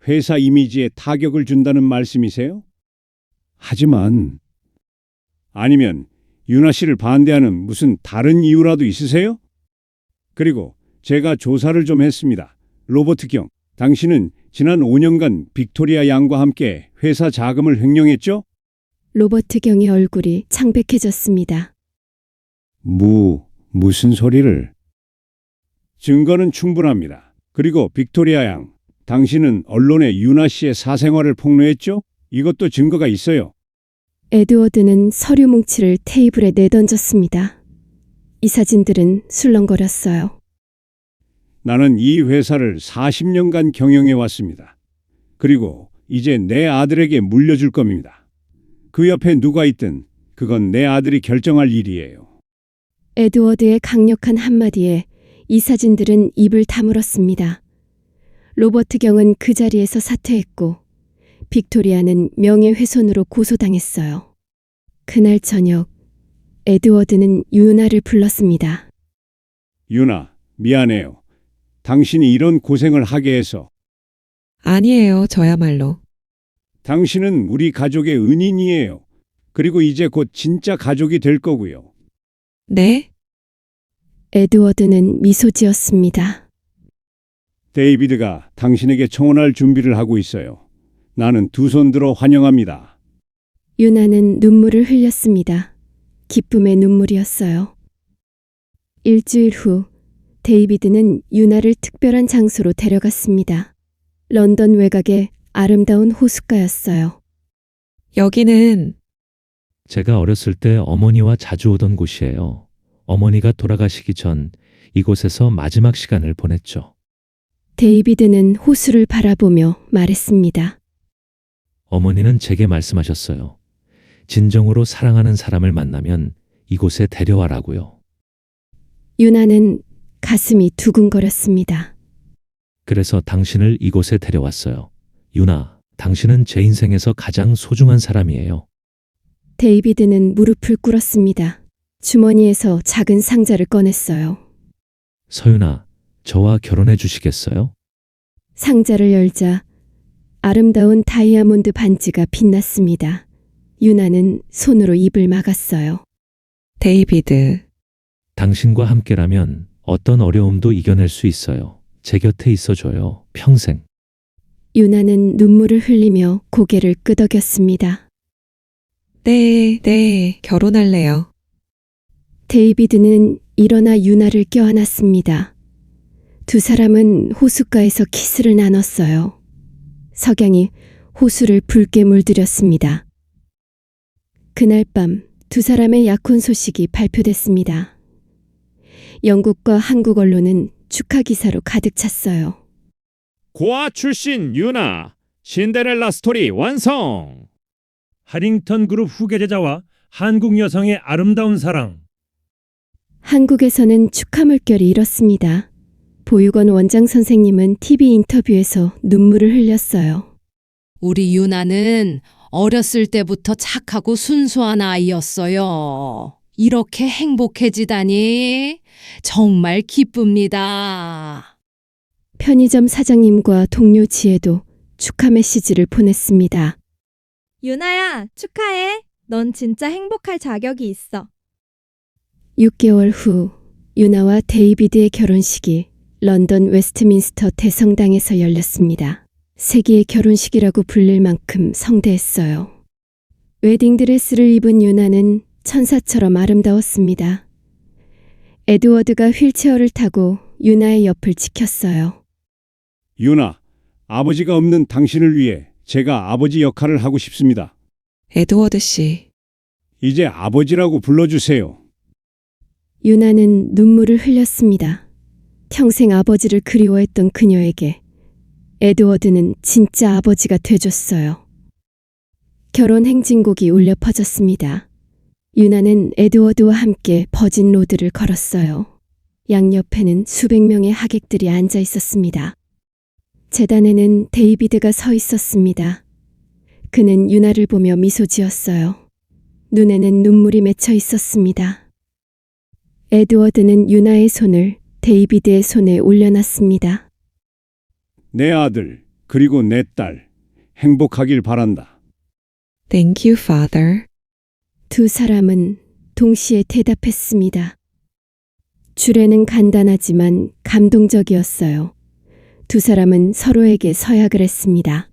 회사 이미지에 타격을 준다는 말씀이세요? 하지만... 아니면 유나 씨를 반대하는 무슨 다른 이유라도 있으세요? 그리고 제가 조사를 좀 했습니다. 로버트 경, 당신은 지난 5년간 빅토리아 양과 함께 회사 자금을 횡령했죠? 로버트 경의 얼굴이 창백해졌습니다. 무슨 소리를? 증거는 충분합니다. 그리고 빅토리아 양, 당신은 언론에 유나 씨의 사생활을 폭로했죠? 이것도 증거가 있어요. 에드워드는 서류 뭉치를 테이블에 내던졌습니다. 이사진들은 술렁거렸어요. 나는 이 회사를 40년간 경영해 왔습니다. 그리고 이제 내 아들에게 물려줄 겁니다. 그 옆에 누가 있든 그건 내 아들이 결정할 일이에요. 에드워드의 강력한 한마디에 이사진들은 입을 다물었습니다. 로버트 경은 그 자리에서 사퇴했고 빅토리아는 명예훼손으로 고소당했어요. 그날 저녁 에드워드는 유나를 불렀습니다. 유나, 미안해요. 당신이 이런 고생을 하게 해서. 아니에요, 저야말로. 당신은 우리 가족의 은인이에요. 그리고 이제 곧 진짜 가족이 될 거고요. 네? 에드워드는 미소 지었습니다. 데이비드가 당신에게 청혼할 준비를 하고 있어요. 나는 두 손 들어 환영합니다. 유나는 눈물을 흘렸습니다. 기쁨의 눈물이었어요. 일주일 후 데이비드는 유나를 특별한 장소로 데려갔습니다. 런던 외곽의 아름다운 호숫가였어요. 여기는 제가 어렸을 때 어머니와 자주 오던 곳이에요. 어머니가 돌아가시기 전 이곳에서 마지막 시간을 보냈죠. 데이비드는 호수를 바라보며 말했습니다. 어머니는 제게 말씀하셨어요. 진정으로 사랑하는 사람을 만나면 이곳에 데려와라고요. 유나는 가슴이 두근거렸습니다. 그래서 당신을 이곳에 데려왔어요. 유나, 당신은 제 인생에서 가장 소중한 사람이에요. 데이비드는 무릎을 꿇었습니다. 주머니에서 작은 상자를 꺼냈어요. 서윤아, 저와 결혼해 주시겠어요? 상자를 열자 아름다운 다이아몬드 반지가 빛났습니다. 유나는 손으로 입을 막았어요. 데이비드, 당신과 함께라면 어떤 어려움도 이겨낼 수 있어요. 제 곁에 있어줘요. 평생. 유나는 눈물을 흘리며 고개를 끄덕였습니다. 네, 결혼할래요. 데이비드는 일어나 유나를 껴안았습니다. 두 사람은 호숫가에서 키스를 나눴어요. 석양이 호수를 붉게 물들였습니다. 그날 밤 두 사람의 약혼 소식이 발표됐습니다. 영국과 한국 언론은 축하 기사로 가득 찼어요. 고아 출신 유나, 신데렐라 스토리 완성! 하링턴 그룹 후계자와 한국 여성의 아름다운 사랑. 한국에서는 축하 물결이 일었습니다. 보육원 원장 선생님은 TV 인터뷰에서 눈물을 흘렸어요. 우리 유나는 어렸을 때부터 착하고 순수한 아이였어요. 이렇게 행복해지다니 정말 기쁩니다. 편의점 사장님과 동료 지혜도 축하 메시지를 보냈습니다. 유나야, 축하해. 넌 진짜 행복할 자격이 있어. 6개월 후 유나와 데이비드의 결혼식이 런던 웨스트민스터 대성당에서 열렸습니다. 세기의 결혼식이라고 불릴 만큼 성대했어요. 웨딩드레스를 입은 유나는 천사처럼 아름다웠습니다. 에드워드가 휠체어를 타고 유나의 옆을 지켰어요. 유나, 아버지가 없는 당신을 위해 제가 아버지 역할을 하고 싶습니다. 에드워드 씨. 이제 아버지라고 불러주세요. 유나는 눈물을 흘렸습니다. 평생 아버지를 그리워했던 그녀에게 에드워드는 진짜 아버지가 돼줬어요. 결혼 행진곡이 울려 퍼졌습니다. 유나는 에드워드와 함께 버진 로드를 걸었어요. 양옆에는 수백 명의 하객들이 앉아 있었습니다. 재단에는 데이비드가 서 있었습니다. 그는 유나를 보며 미소 지었어요. 눈에는 눈물이 맺혀 있었습니다. 에드워드는 유나의 손을 데이비드의 손에 올려놨습니다. 내 아들, 그리고 내 딸, 행복하길 바란다. Thank you, Father. 두 사람은 동시에 대답했습니다. 주례는 간단하지만 감동적이었어요. 두 사람은 서로에게 서약을 했습니다.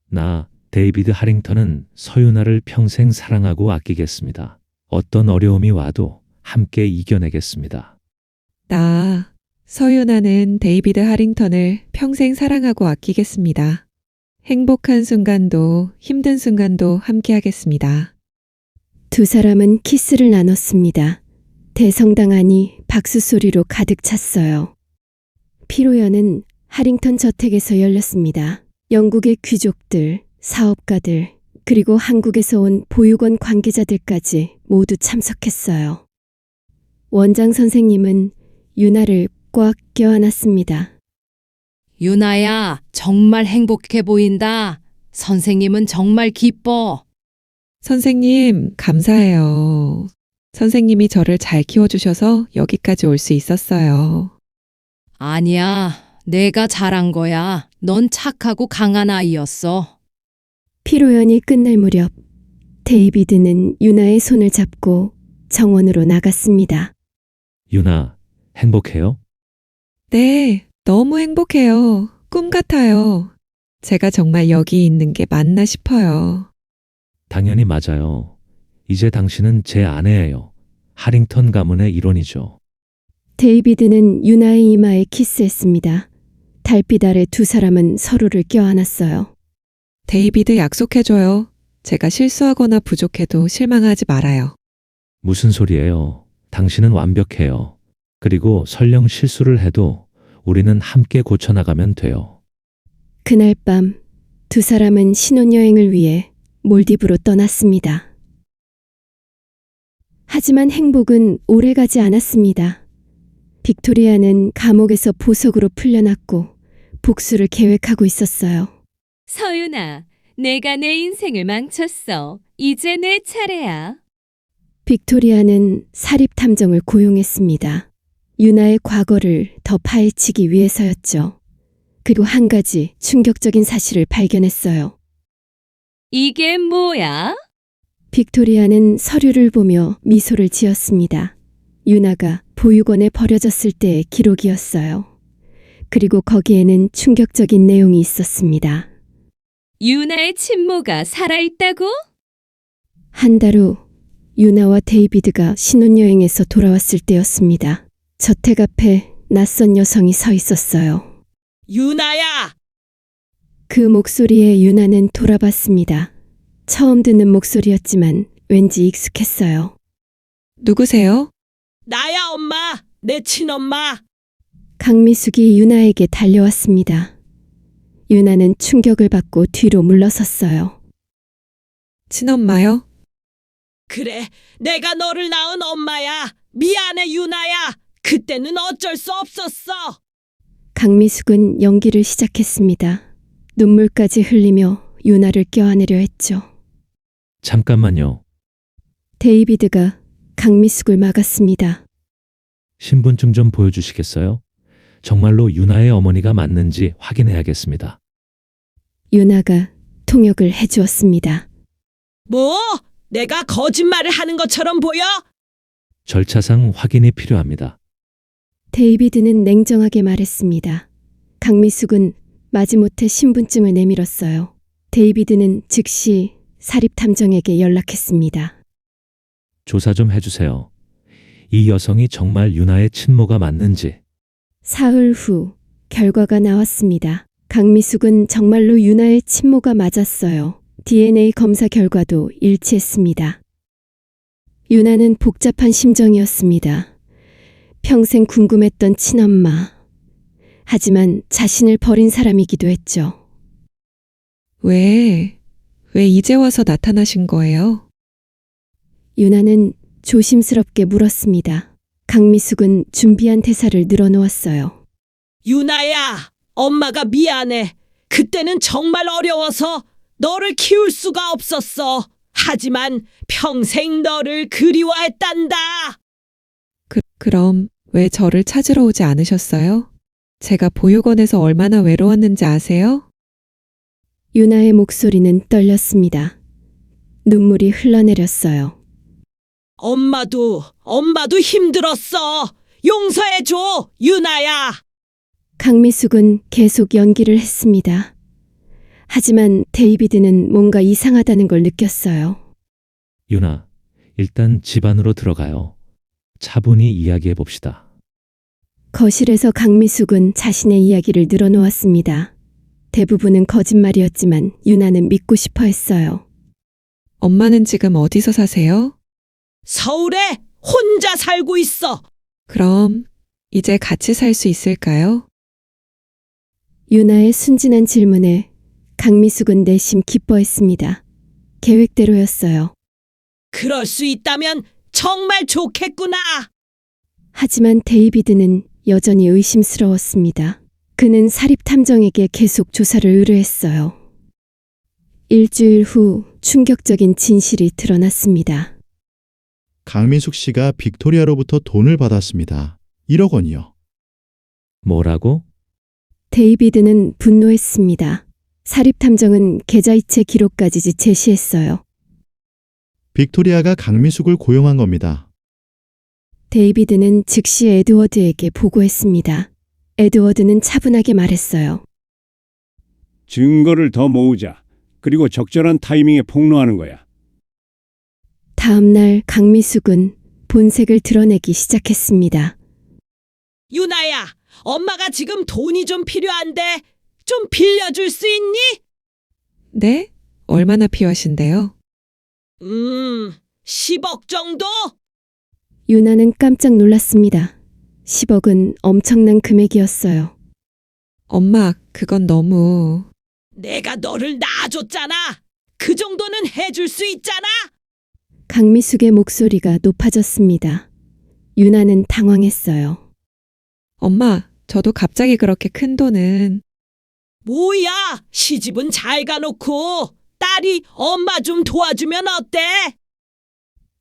나, 데이비드 하링턴은 서유나를 평생 사랑하고 아끼겠습니다. 어떤 어려움이 와도 함께 이겨내겠습니다. 나, 서유나는 데이비드 하링턴을 평생 사랑하고 아끼겠습니다. 행복한 순간도 힘든 순간도 함께 하겠습니다. 두 사람은 키스를 나눴습니다. 대성당 안이 박수 소리로 가득 찼어요. 피로연은 하링턴 저택에서 열렸습니다. 영국의 귀족들, 사업가들, 그리고 한국에서 온 보육원 관계자들까지 모두 참석했어요. 원장 선생님은 유나를 꽉 껴안았습니다. 유나야, 정말 행복해 보인다. 선생님은 정말 기뻐. 선생님, 감사해요. 선생님이 저를 잘 키워주셔서 여기까지 올 수 있었어요. 아니야, 내가 잘한 거야. 넌 착하고 강한 아이였어. 피로연이 끝날 무렵 데이비드는 유나의 손을 잡고 정원으로 나갔습니다. 유나, 행복해요? 네, 너무 행복해요. 꿈 같아요. 제가 정말 여기 있는 게 맞나 싶어요. 당연히 맞아요. 이제 당신은 제 아내예요. 하링턴 가문의 일원이죠. 데이비드는 유나의 이마에 키스했습니다. 달빛 아래 두 사람은 서로를 껴안았어요. 데이비드 약속해줘요. 제가 실수하거나 부족해도 실망하지 말아요. 무슨 소리예요? 당신은 완벽해요. 그리고 설령 실수를 해도 우리는 함께 고쳐나가면 돼요. 그날 밤 두 사람은 신혼여행을 위해 몰디브로 떠났습니다. 하지만 행복은 오래가지 않았습니다. 빅토리아는 감옥에서 보석으로 풀려났고 복수를 계획하고 있었어요. 서윤아, 내가 내 인생을 망쳤어. 이제 내 차례야. 빅토리아는 사립탐정을 고용했습니다. 유나의 과거를 더 파헤치기 위해서였죠. 그리고 한 가지 충격적인 사실을 발견했어요. 이게 뭐야? 빅토리아는 서류를 보며 미소를 지었습니다. 유나가 보육원에 버려졌을 때의 기록이었어요. 그리고 거기에는 충격적인 내용이 있었습니다. 유나의 친모가 살아있다고? 한 달 후 유나와 데이비드가 신혼여행에서 돌아왔을 때였습니다. 저택 앞에 낯선 여성이 서 있었어요. 유나야! 그 목소리에 유나는 돌아봤습니다. 처음 듣는 목소리였지만 왠지 익숙했어요. 누구세요? 나야, 엄마! 내 친엄마! 강미숙이 유나에게 달려왔습니다. 유나는 충격을 받고 뒤로 물러섰어요. 친엄마요? 그래, 내가 너를 낳은 엄마야. 미안해, 유나야. 그때는 어쩔 수 없었어. 강미숙은 연기를 시작했습니다. 눈물까지 흘리며 유나를 껴안으려 했죠. 잠깐만요. 데이비드가 강미숙을 막았습니다. 신분증 좀 보여주시겠어요? 정말로 유나의 어머니가 맞는지 확인해야겠습니다. 유나가 통역을 해주었습니다. 뭐? 내가 거짓말을 하는 것처럼 보여? 절차상 확인이 필요합니다. 데이비드는 냉정하게 말했습니다. 강미숙은 마지못해 신분증을 내밀었어요. 데이비드는 즉시 사립탐정에게 연락했습니다. 조사 좀 해주세요. 이 여성이 정말 유나의 친모가 맞는지. 사흘 후 결과가 나왔습니다. 강미숙은 정말로 유나의 친모가 맞았어요. DNA 검사 결과도 일치했습니다. 유나는 복잡한 심정이었습니다. 평생 궁금했던 친엄마. 하지만 자신을 버린 사람이기도 했죠. 왜 이제 와서 나타나신 거예요? 유나는 조심스럽게 물었습니다. 강미숙은 준비한 대사를 늘어놓았어요. 유나야, 엄마가 미안해. 그때는 정말 어려워서 너를 키울 수가 없었어. 하지만 평생 너를 그리워했단다. 그럼 왜 저를 찾으러 오지 않으셨어요? 제가 보육원에서 얼마나 외로웠는지 아세요? 유나의 목소리는 떨렸습니다. 눈물이 흘러내렸어요. 엄마도 힘들었어. 용서해줘, 유나야. 강미숙은 계속 연기를 했습니다. 하지만 데이비드는 뭔가 이상하다는 걸 느꼈어요. 유나, 일단 집 안으로 들어가요. 차분히 이야기해 봅시다. 거실에서 강미숙은 자신의 이야기를 늘어놓았습니다. 대부분은 거짓말이었지만 유나는 믿고 싶어 했어요. 엄마는 지금 어디서 사세요? 서울에 혼자 살고 있어. 그럼 이제 같이 살 수 있을까요? 유나의 순진한 질문에 강미숙은 내심 기뻐했습니다. 계획대로였어요. 그럴 수 있다면 정말 좋겠구나. 하지만 데이비드는 여전히 의심스러웠습니다. 그는 사립탐정에게 계속 조사를 의뢰했어요. 일주일 후 충격적인 진실이 드러났습니다. 강민숙 씨가 빅토리아로부터 돈을 받았습니다. 1억 원이요. 뭐라고? 데이비드는 분노했습니다. 사립탐정은 계좌이체 기록까지 제시했어요. 빅토리아가 강민숙을 고용한 겁니다. 데이비드는 즉시 에드워드에게 보고했습니다. 에드워드는 차분하게 말했어요. 증거를 더 모으자. 그리고 적절한 타이밍에 폭로하는 거야. 다음 날 강미숙은 본색을 드러내기 시작했습니다. 유나야, 엄마가 지금 돈이 좀 필요한데 좀 빌려줄 수 있니? 네? 얼마나 필요하신데요? 10억 정도? 유나는 깜짝 놀랐습니다. 10억은 엄청난 금액이었어요. 엄마, 그건 너무... 내가 너를 낳아줬잖아. 그 정도는 해줄 수 있잖아. 강미숙의 목소리가 높아졌습니다. 유나는 당황했어요. 엄마, 저도 갑자기 그렇게 큰 돈은... 뭐야, 시집은 잘 가놓고 딸이 엄마 좀 도와주면 어때?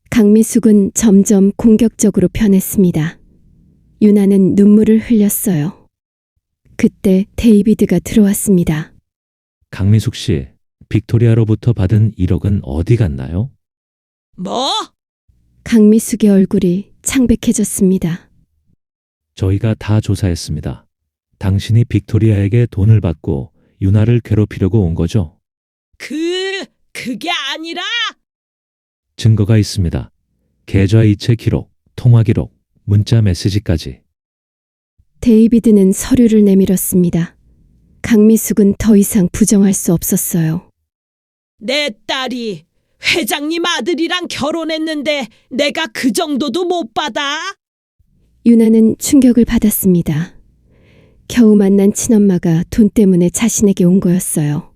강미숙은 점점 공격적으로 변했습니다. 유나는 눈물을 흘렸어요. 그때 데이비드가 들어왔습니다. 강미숙 씨, 빅토리아로부터 받은 1억은 어디 갔나요? 뭐? 강미숙의 얼굴이 창백해졌습니다. 저희가 다 조사했습니다. 당신이 빅토리아에게 돈을 받고 유나를 괴롭히려고 온 거죠? 그게 아니라 증거가 있습니다. 계좌이체 기록, 통화 기록, 문자 메시지까지. 데이비드는 서류를 내밀었습니다. 강미숙은 더 이상 부정할 수 없었어요. 내 딸이 회장님 아들이랑 결혼했는데 내가 그 정도도 못 받아? 유나는 충격을 받았습니다. 겨우 만난 친엄마가 돈 때문에 자신에게 온 거였어요.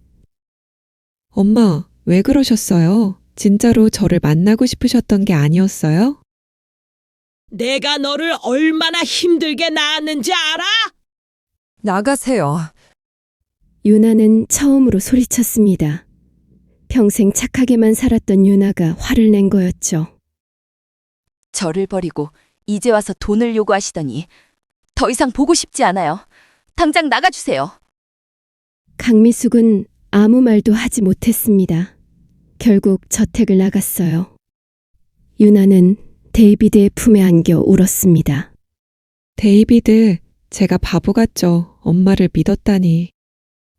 엄마, 왜 그러셨어요? 진짜로 저를 만나고 싶으셨던 게 아니었어요? 내가 너를 얼마나 힘들게 낳았는지 알아? 나가세요. 유나는 처음으로 소리쳤습니다. 평생 착하게만 살았던 유나가 화를 낸 거였죠. 저를 버리고 이제 와서 돈을 요구하시더니 더 이상 보고 싶지 않아요. 당장 나가주세요. 강미숙은 아무 말도 하지 못했습니다. 결국 저택을 나갔어요. 유나는 데이비드의 품에 안겨 울었습니다. 데이비드, 제가 바보 같죠. 엄마를 믿었다니.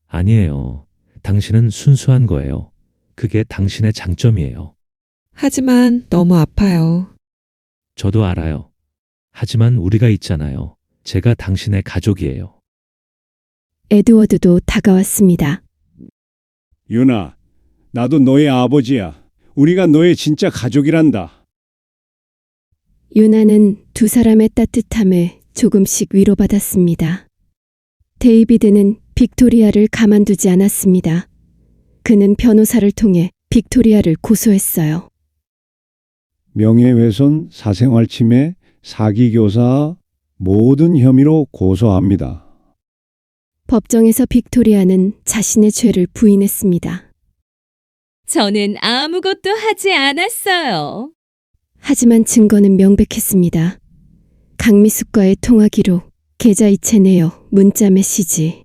아니에요. 당신은 순수한 거예요. 그게 당신의 장점이에요. 하지만 너무 아파요. 저도 알아요. 하지만 우리가 있잖아요. 제가 당신의 가족이에요. 에드워드도 다가왔습니다. 유나, 나도 너의 아버지야. 우리가 너의 진짜 가족이란다. 유나는 두 사람의 따뜻함에 조금씩 위로받았습니다. 데이비드는 빅토리아를 가만두지 않았습니다. 그는 변호사를 통해 빅토리아를 고소했어요. 명예훼손, 사생활 침해, 사기교사 모든 혐의로 고소합니다. 법정에서 빅토리아는 자신의 죄를 부인했습니다. 저는 아무것도 하지 않았어요. 하지만 증거는 명백했습니다. 강미숙과의 통화 기록, 계좌이체 내역, 문자 메시지.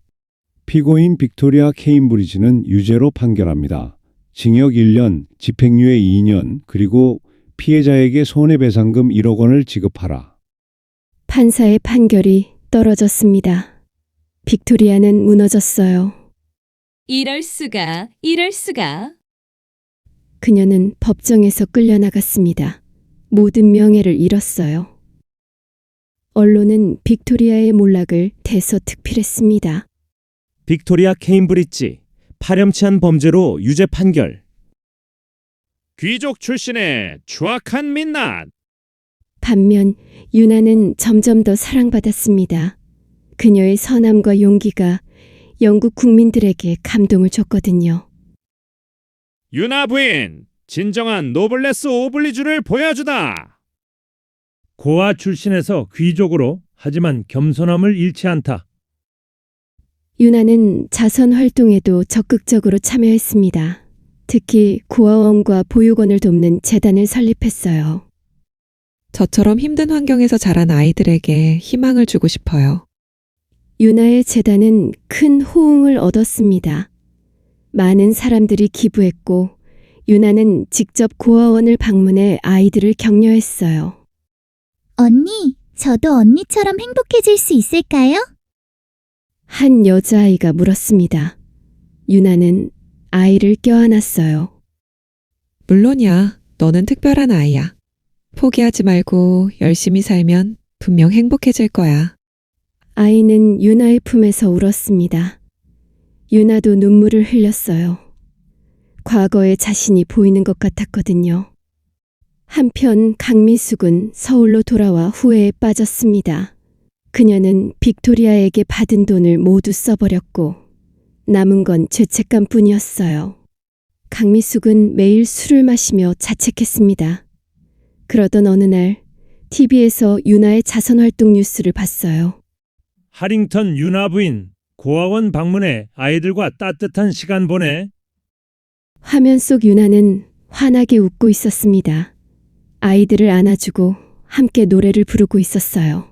피고인 빅토리아 케임브리지는 유죄로 판결합니다. 징역 1년, 집행유예 2년, 그리고 피해자에게 손해배상금 1억 원을 지급하라. 판사의 판결이 떨어졌습니다. 빅토리아는 무너졌어요. 이럴 수가. 그녀는 법정에서 끌려나갔습니다. 모든 명예를 잃었어요. 언론은 빅토리아의 몰락을 대서특필했습니다. 빅토리아 케임브리지 파렴치한 범죄로 유죄 판결. 귀족 출신의 추악한 민낯. 반면 유나는 점점 더 사랑받았습니다. 그녀의 선함과 용기가 영국 국민들에게 감동을 줬거든요. 유나 부인, 진정한 노블레스 오블리주를 보여주다. 고아 출신에서 귀족으로 하지만 겸손함을 잃지 않다. 유나는 자선 활동에도 적극적으로 참여했습니다. 특히 고아원과 보육원을 돕는 재단을 설립했어요. 저처럼 힘든 환경에서 자란 아이들에게 희망을 주고 싶어요. 유나의 재단은 큰 호응을 얻었습니다. 많은 사람들이 기부했고 유나는 직접 고아원을 방문해 아이들을 격려했어요. 언니, 저도 언니처럼 행복해질 수 있을까요? 한 여자아이가 물었습니다. 유나는 아이를 껴안았어요. 물론이야. 너는 특별한 아이야. 포기하지 말고 열심히 살면 분명 행복해질 거야. 아이는 유나의 품에서 울었습니다. 유나도 눈물을 흘렸어요. 과거의 자신이 보이는 것 같았거든요. 한편 강미숙은 서울로 돌아와 후회에 빠졌습니다. 그녀는 빅토리아에게 받은 돈을 모두 써버렸고 남은 건 죄책감뿐이었어요. 강미숙은 매일 술을 마시며 자책했습니다. 그러던 어느 날 TV에서 유나의 자선활동 뉴스를 봤어요. 하링턴 유나 부인, 고아원 방문해 아이들과 따뜻한 시간 보내. 화면 속 유나는 환하게 웃고 있었습니다. 아이들을 안아주고 함께 노래를 부르고 있었어요.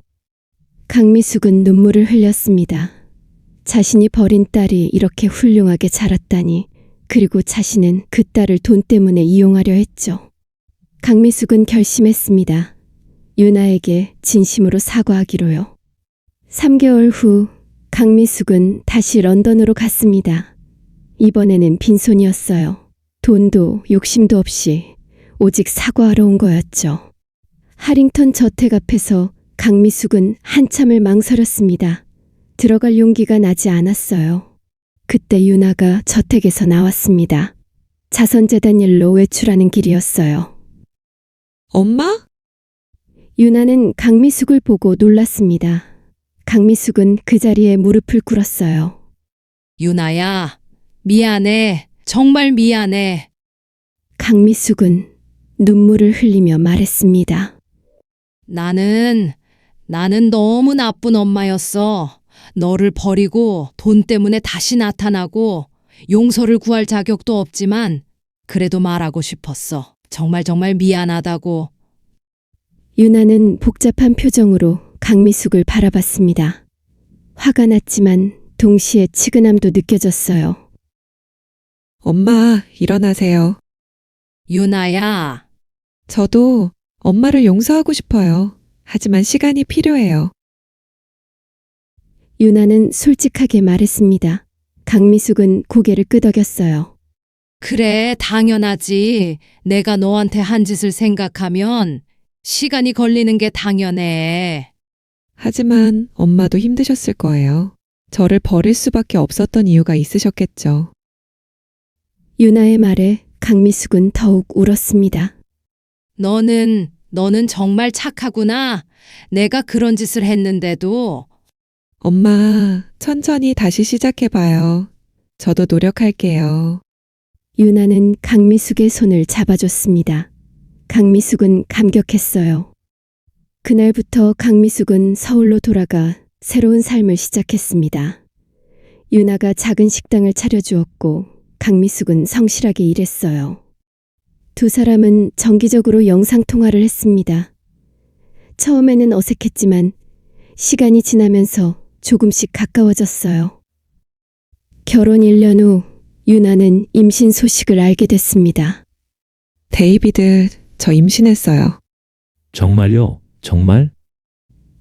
강미숙은 눈물을 흘렸습니다. 자신이 버린 딸이 이렇게 훌륭하게 자랐다니, 그리고 자신은 그 딸을 돈 때문에 이용하려 했죠. 강미숙은 결심했습니다. 유나에게 진심으로 사과하기로요. 3개월 후 강미숙은 다시 런던으로 갔습니다. 이번에는 빈손이었어요. 돈도 욕심도 없이 오직 사과하러 온 거였죠. 하링턴 저택 앞에서 강미숙은 한참을 망설였습니다. 들어갈 용기가 나지 않았어요. 그때 유나가 저택에서 나왔습니다. 자선재단 일로 외출하는 길이었어요. 엄마? 유나는 강미숙을 보고 놀랐습니다. 강미숙은 그 자리에 무릎을 꿇었어요. 유나야, 미안해. 정말 미안해. 강미숙은 눈물을 흘리며 말했습니다. 나는 너무 나쁜 엄마였어. 너를 버리고 돈 때문에 다시 나타나고 용서를 구할 자격도 없지만 그래도 말하고 싶었어. 정말 미안하다고. 유나는 복잡한 표정으로 강미숙을 바라봤습니다. 화가 났지만 동시에 치근함도 느껴졌어요. 엄마, 일어나세요. 유나야. 저도 엄마를 용서하고 싶어요. 하지만 시간이 필요해요. 유나는 솔직하게 말했습니다. 강미숙은 고개를 끄덕였어요. 그래, 당연하지. 내가 너한테 한 짓을 생각하면 시간이 걸리는 게 당연해. 하지만 엄마도 힘드셨을 거예요. 저를 버릴 수밖에 없었던 이유가 있으셨겠죠. 유나의 말에 강미숙은 더욱 울었습니다. 너는 정말 착하구나. 내가 그런 짓을 했는데도. 엄마, 천천히 다시 시작해봐요. 저도 노력할게요. 유나는 강미숙의 손을 잡아줬습니다. 강미숙은 감격했어요. 그날부터 강미숙은 서울로 돌아가 새로운 삶을 시작했습니다. 유나가 작은 식당을 차려주었고 강미숙은 성실하게 일했어요. 두 사람은 정기적으로 영상통화를 했습니다. 처음에는 어색했지만 시간이 지나면서 조금씩 가까워졌어요. 결혼 1년 후 유나는 임신 소식을 알게 됐습니다. 데이비드, 저 임신했어요. 정말요? 정말?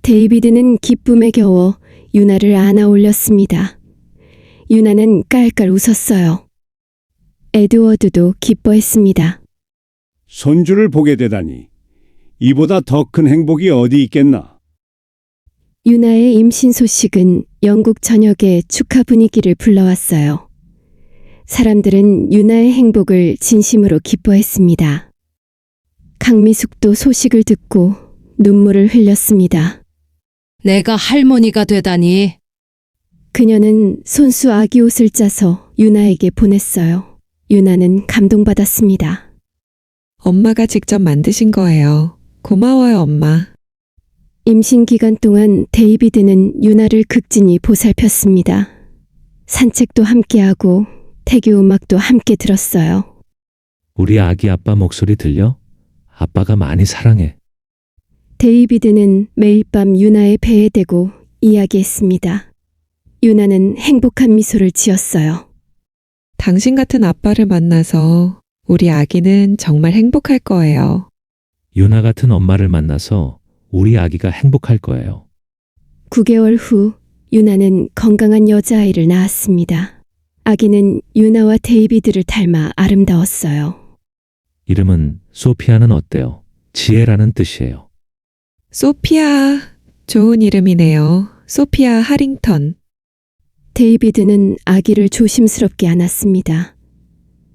데이비드는 기쁨에 겨워 유나를 안아 올렸습니다. 유나는 깔깔 웃었어요. 에드워드도 기뻐했습니다. 손주를 보게 되다니. 이보다 더 큰 행복이 어디 있겠나. 유나의 임신 소식은 영국 전역에 축하 분위기를 불러왔어요. 사람들은 유나의 행복을 진심으로 기뻐했습니다. 강미숙도 소식을 듣고 눈물을 흘렸습니다. 내가 할머니가 되다니. 그녀는 손수 아기 옷을 짜서 유나에게 보냈어요. 유나는 감동받았습니다. 엄마가 직접 만드신 거예요. 고마워요, 엄마. 임신 기간 동안 데이비드는 유나를 극진히 보살폈습니다. 산책도 함께하고 태교 음악도 함께 들었어요. 우리 아기 아빠 목소리 들려? 아빠가 많이 사랑해. 데이비드는 매일 밤 유나의 배에 대고 이야기했습니다. 유나는 행복한 미소를 지었어요. 당신 같은 아빠를 만나서 우리 아기는 정말 행복할 거예요. 유나 같은 엄마를 만나서 우리 아기가 행복할 거예요. 9개월 후 유나는 건강한 여자아이를 낳았습니다. 아기는 유나와 데이비드를 닮아 아름다웠어요. 이름은 소피아는 어때요? 지혜라는 뜻이에요. 소피아, 좋은 이름이네요. 소피아 하링턴. 데이비드는 아기를 조심스럽게 안았습니다.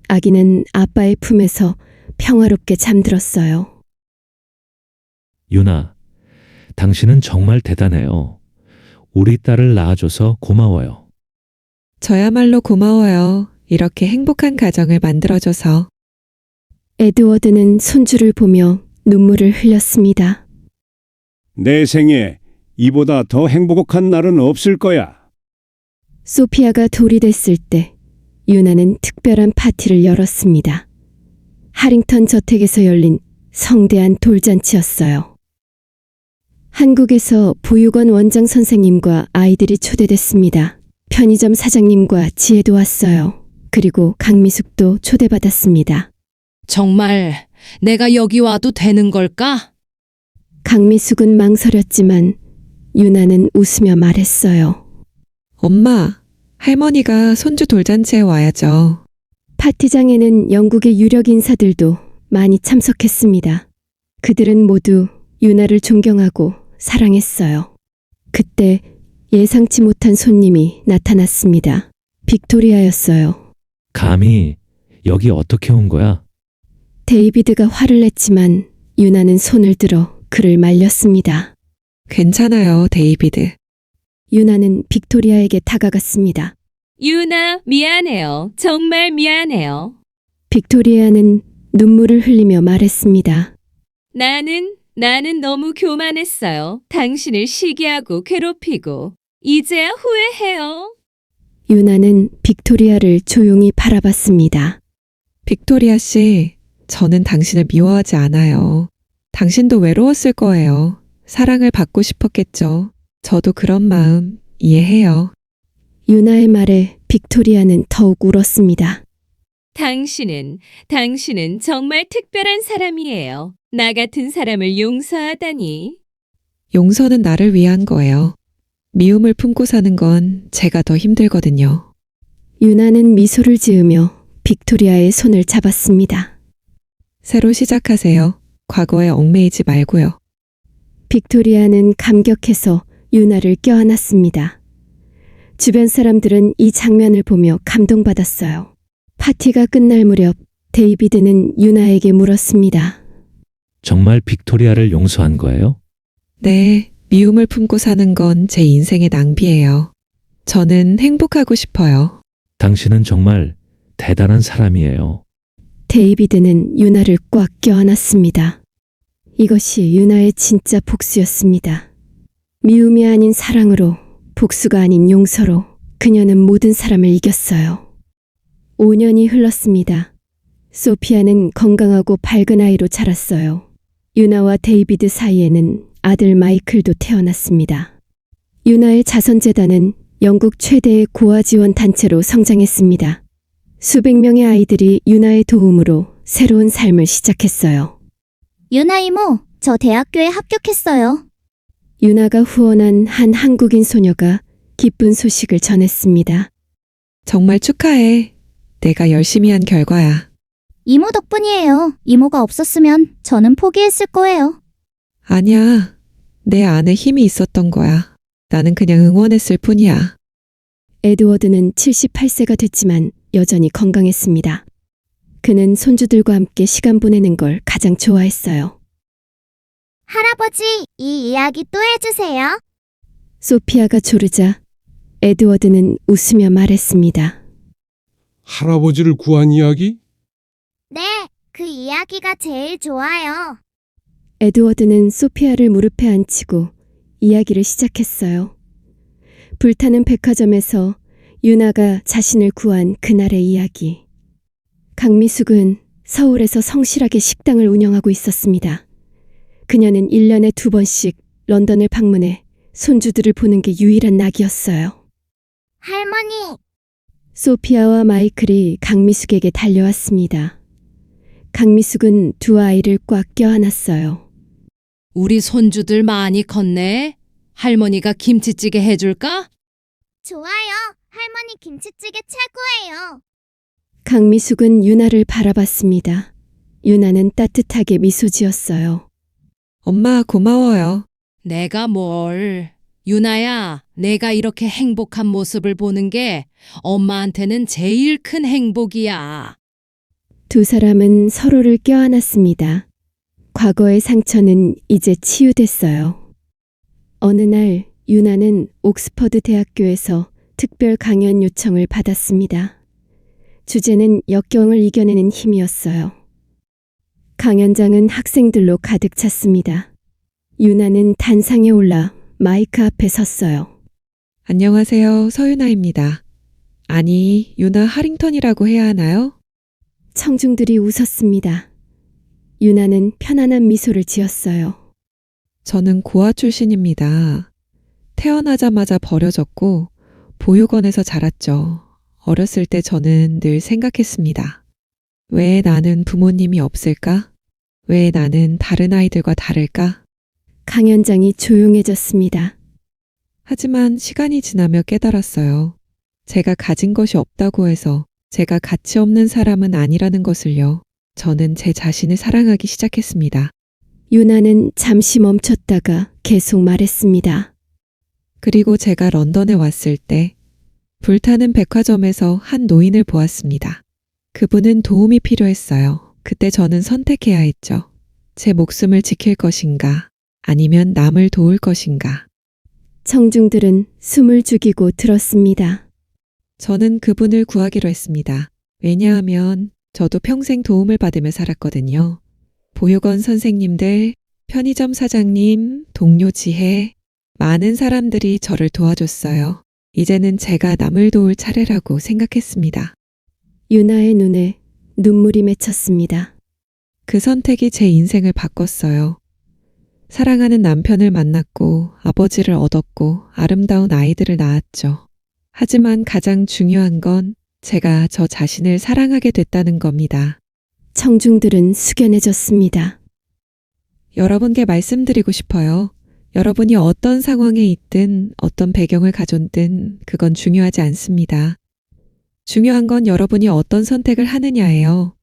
아기는 아빠의 품에서 평화롭게 잠들었어요. 유나, 당신은 정말 대단해요. 우리 딸을 낳아줘서 고마워요. 저야말로 고마워요. 이렇게 행복한 가정을 만들어줘서. 에드워드는 손주를 보며 눈물을 흘렸습니다. 내 생에 이보다 더 행복한 날은 없을 거야. 소피아가 돌이 됐을 때 유나는 특별한 파티를 열었습니다. 하링턴 저택에서 열린 성대한 돌잔치였어요. 한국에서 보육원 원장 선생님과 아이들이 초대됐습니다. 편의점 사장님과 지혜도 왔어요. 그리고 강미숙도 초대받았습니다. 정말 내가 여기 와도 되는 걸까? 강미숙은 망설였지만 유나는 웃으며 말했어요. 엄마, 할머니가 손주 돌잔치에 와야죠. 파티장에는 영국의 유력 인사들도 많이 참석했습니다. 그들은 모두 유나를 존경하고 사랑했어요. 그때 예상치 못한 손님이 나타났습니다. 빅토리아였어요. 감히 여기 어떻게 온 거야? 데이비드가 화를 냈지만 유나는 손을 들어 그를 말렸습니다. 괜찮아요, 데이비드. 유나는 빅토리아에게 다가갔습니다. 유나, 미안해요. 정말 미안해요. 빅토리아는 눈물을 흘리며 말했습니다. 나는 너무 교만했어요. 당신을 시기하고 괴롭히고. 이제야 후회해요. 유나는 빅토리아를 조용히 바라봤습니다. 빅토리아 씨, 저는 당신을 미워하지 않아요. 당신도 외로웠을 거예요. 사랑을 받고 싶었겠죠. 저도 그런 마음 이해해요. 유나의 말에 빅토리아는 더욱 울었습니다. 당신은 정말 특별한 사람이에요. 나 같은 사람을 용서하다니. 용서는 나를 위한 거예요. 미움을 품고 사는 건 제가 더 힘들거든요. 유나는 미소를 지으며 빅토리아의 손을 잡았습니다. 새로 시작하세요. 과거에 얽매이지 말고요. 빅토리아는 감격해서 유나를 껴안았습니다. 주변 사람들은 이 장면을 보며 감동받았어요. 파티가 끝날 무렵 데이비드는 유나에게 물었습니다. 정말 빅토리아를 용서한 거예요? 네, 미움을 품고 사는 건 제 인생의 낭비예요. 저는 행복하고 싶어요. 당신은 정말 대단한 사람이에요. 데이비드는 유나를 꽉 껴안았습니다. 이것이 유나의 진짜 복수였습니다. 미움이 아닌 사랑으로, 복수가 아닌 용서로 그녀는 모든 사람을 이겼어요. 5년이 흘렀습니다. 소피아는 건강하고 밝은 아이로 자랐어요. 유나와 데이비드 사이에는 아들 마이클도 태어났습니다. 유나의 자선재단은 영국 최대의 고아 지원 단체로 성장했습니다. 수백 명의 아이들이 유나의 도움으로 새로운 삶을 시작했어요. 유나 이모, 저 대학교에 합격했어요. 유나가 후원한 한 한국인 소녀가 기쁜 소식을 전했습니다. 정말 축하해. 내가 열심히 한 결과야. 이모 덕분이에요. 이모가 없었으면 저는 포기했을 거예요. 아니야. 내 안에 힘이 있었던 거야. 나는 그냥 응원했을 뿐이야. 에드워드는 78세가 됐지만 여전히 건강했습니다. 그는 손주들과 함께 시간 보내는 걸 가장 좋아했어요. 할아버지, 이 이야기 또 해주세요. 소피아가 조르자 에드워드는 웃으며 말했습니다. 할아버지를 구한 이야기? 네, 그 이야기가 제일 좋아요. 에드워드는 소피아를 무릎에 앉히고 이야기를 시작했어요. 불타는 백화점에서 유나가 자신을 구한 그날의 이야기. 강미숙은 서울에서 성실하게 식당을 운영하고 있었습니다. 그녀는 1년에 2번씩 런던을 방문해 손주들을 보는 게 유일한 낙이었어요. 할머니! 소피아와 마이클이 강미숙에게 달려왔습니다. 강미숙은 두 아이를 꽉 껴안았어요. 우리 손주들 많이 컸네. 할머니가 김치찌개 해줄까? 좋아요. 할머니 김치찌개 최고예요. 강미숙은 유나를 바라봤습니다. 유나는 따뜻하게 미소 지었어요. 엄마 고마워요. 내가 뭘. 유나야, 내가 이렇게 행복한 모습을 보는 게 엄마한테는 제일 큰 행복이야. 두 사람은 서로를 껴안았습니다. 과거의 상처는 이제 치유됐어요. 어느 날 유나는 옥스퍼드 대학교에서 특별 강연 요청을 받았습니다. 주제는 역경을 이겨내는 힘이었어요. 강연장은 학생들로 가득 찼습니다. 유나는 단상에 올라 마이크 앞에 섰어요. 안녕하세요. 서유나입니다. 아니, 유나 하링턴이라고 해야 하나요? 청중들이 웃었습니다. 유나는 편안한 미소를 지었어요. 저는 고아 출신입니다. 태어나자마자 버려졌고 보육원에서 자랐죠. 어렸을 때 저는 늘 생각했습니다. 왜 나는 부모님이 없을까? 왜 나는 다른 아이들과 다를까? 강현장이 조용해졌습니다. 하지만 시간이 지나며 깨달았어요. 제가 가진 것이 없다고 해서 제가 가치 없는 사람은 아니라는 것을요. 저는 제 자신을 사랑하기 시작했습니다. 유나는 잠시 멈췄다가 계속 말했습니다. 그리고 제가 런던에 왔을 때 불타는 백화점에서 한 노인을 보았습니다. 그분은 도움이 필요했어요. 그때 저는 선택해야 했죠. 제 목숨을 지킬 것인가, 아니면 남을 도울 것인가. 청중들은 숨을 죽이고 들었습니다. 저는 그분을 구하기로 했습니다. 왜냐하면 저도 평생 도움을 받으며 살았거든요. 보육원 선생님들, 편의점 사장님, 동료 지혜, 많은 사람들이 저를 도와줬어요. 이제는 제가 남을 도울 차례라고 생각했습니다. 유나의 눈에 눈물이 맺혔습니다. 그 선택이 제 인생을 바꿨어요. 사랑하는 남편을 만났고 아버지를 얻었고 아름다운 아이들을 낳았죠. 하지만 가장 중요한 건 제가 저 자신을 사랑하게 됐다는 겁니다. 청중들은 숙연해졌습니다. 여러분께 말씀드리고 싶어요. 여러분이 어떤 상황에 있든 어떤 배경을 가졌든 그건 중요하지 않습니다. 중요한 건 여러분이 어떤 선택을 하느냐예요.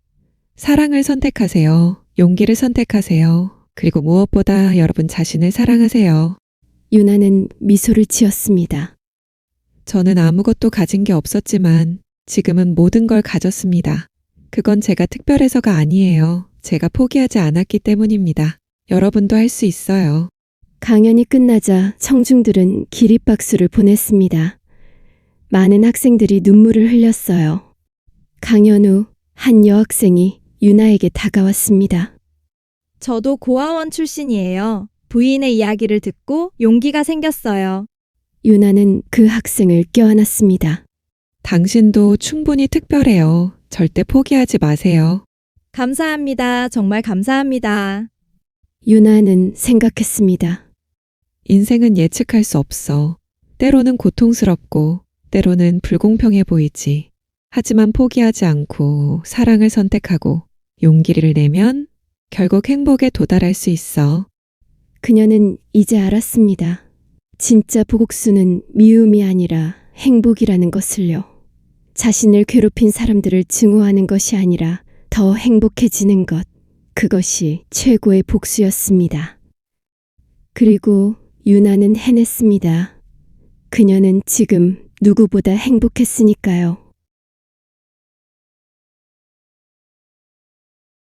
사랑을 선택하세요. 용기를 선택하세요. 그리고 무엇보다 여러분 자신을 사랑하세요. 유나는 미소를 지었습니다. 저는 아무것도 가진 게 없었지만 지금은 모든 걸 가졌습니다. 그건 제가 특별해서가 아니에요. 제가 포기하지 않았기 때문입니다. 여러분도 할 수 있어요. 강연이 끝나자 청중들은 기립박수를 보냈습니다. 많은 학생들이 눈물을 흘렸어요. 강연 후 한 여학생이 유나에게 다가왔습니다. 저도 고아원 출신이에요. 부인의 이야기를 듣고 용기가 생겼어요. 유나는 그 학생을 껴안았습니다. 당신도 충분히 특별해요. 절대 포기하지 마세요. 감사합니다. 정말 감사합니다. 유나는 생각했습니다. 인생은 예측할 수 없어. 때로는 고통스럽고 때로는 불공평해 보이지. 하지만 포기하지 않고 사랑을 선택하고 용기를 내면 결국 행복에 도달할 수 있어. 그녀는 이제 알았습니다. 진짜 복옥수는 미움이 아니라 행복이라는 것을요. 자신을 괴롭힌 사람들을 증오하는 것이 아니라 더 행복해지는 것. 그것이 최고의 복수였습니다. 그리고 유나는 해냈습니다. 그녀는 지금 누구보다 행복했으니까요.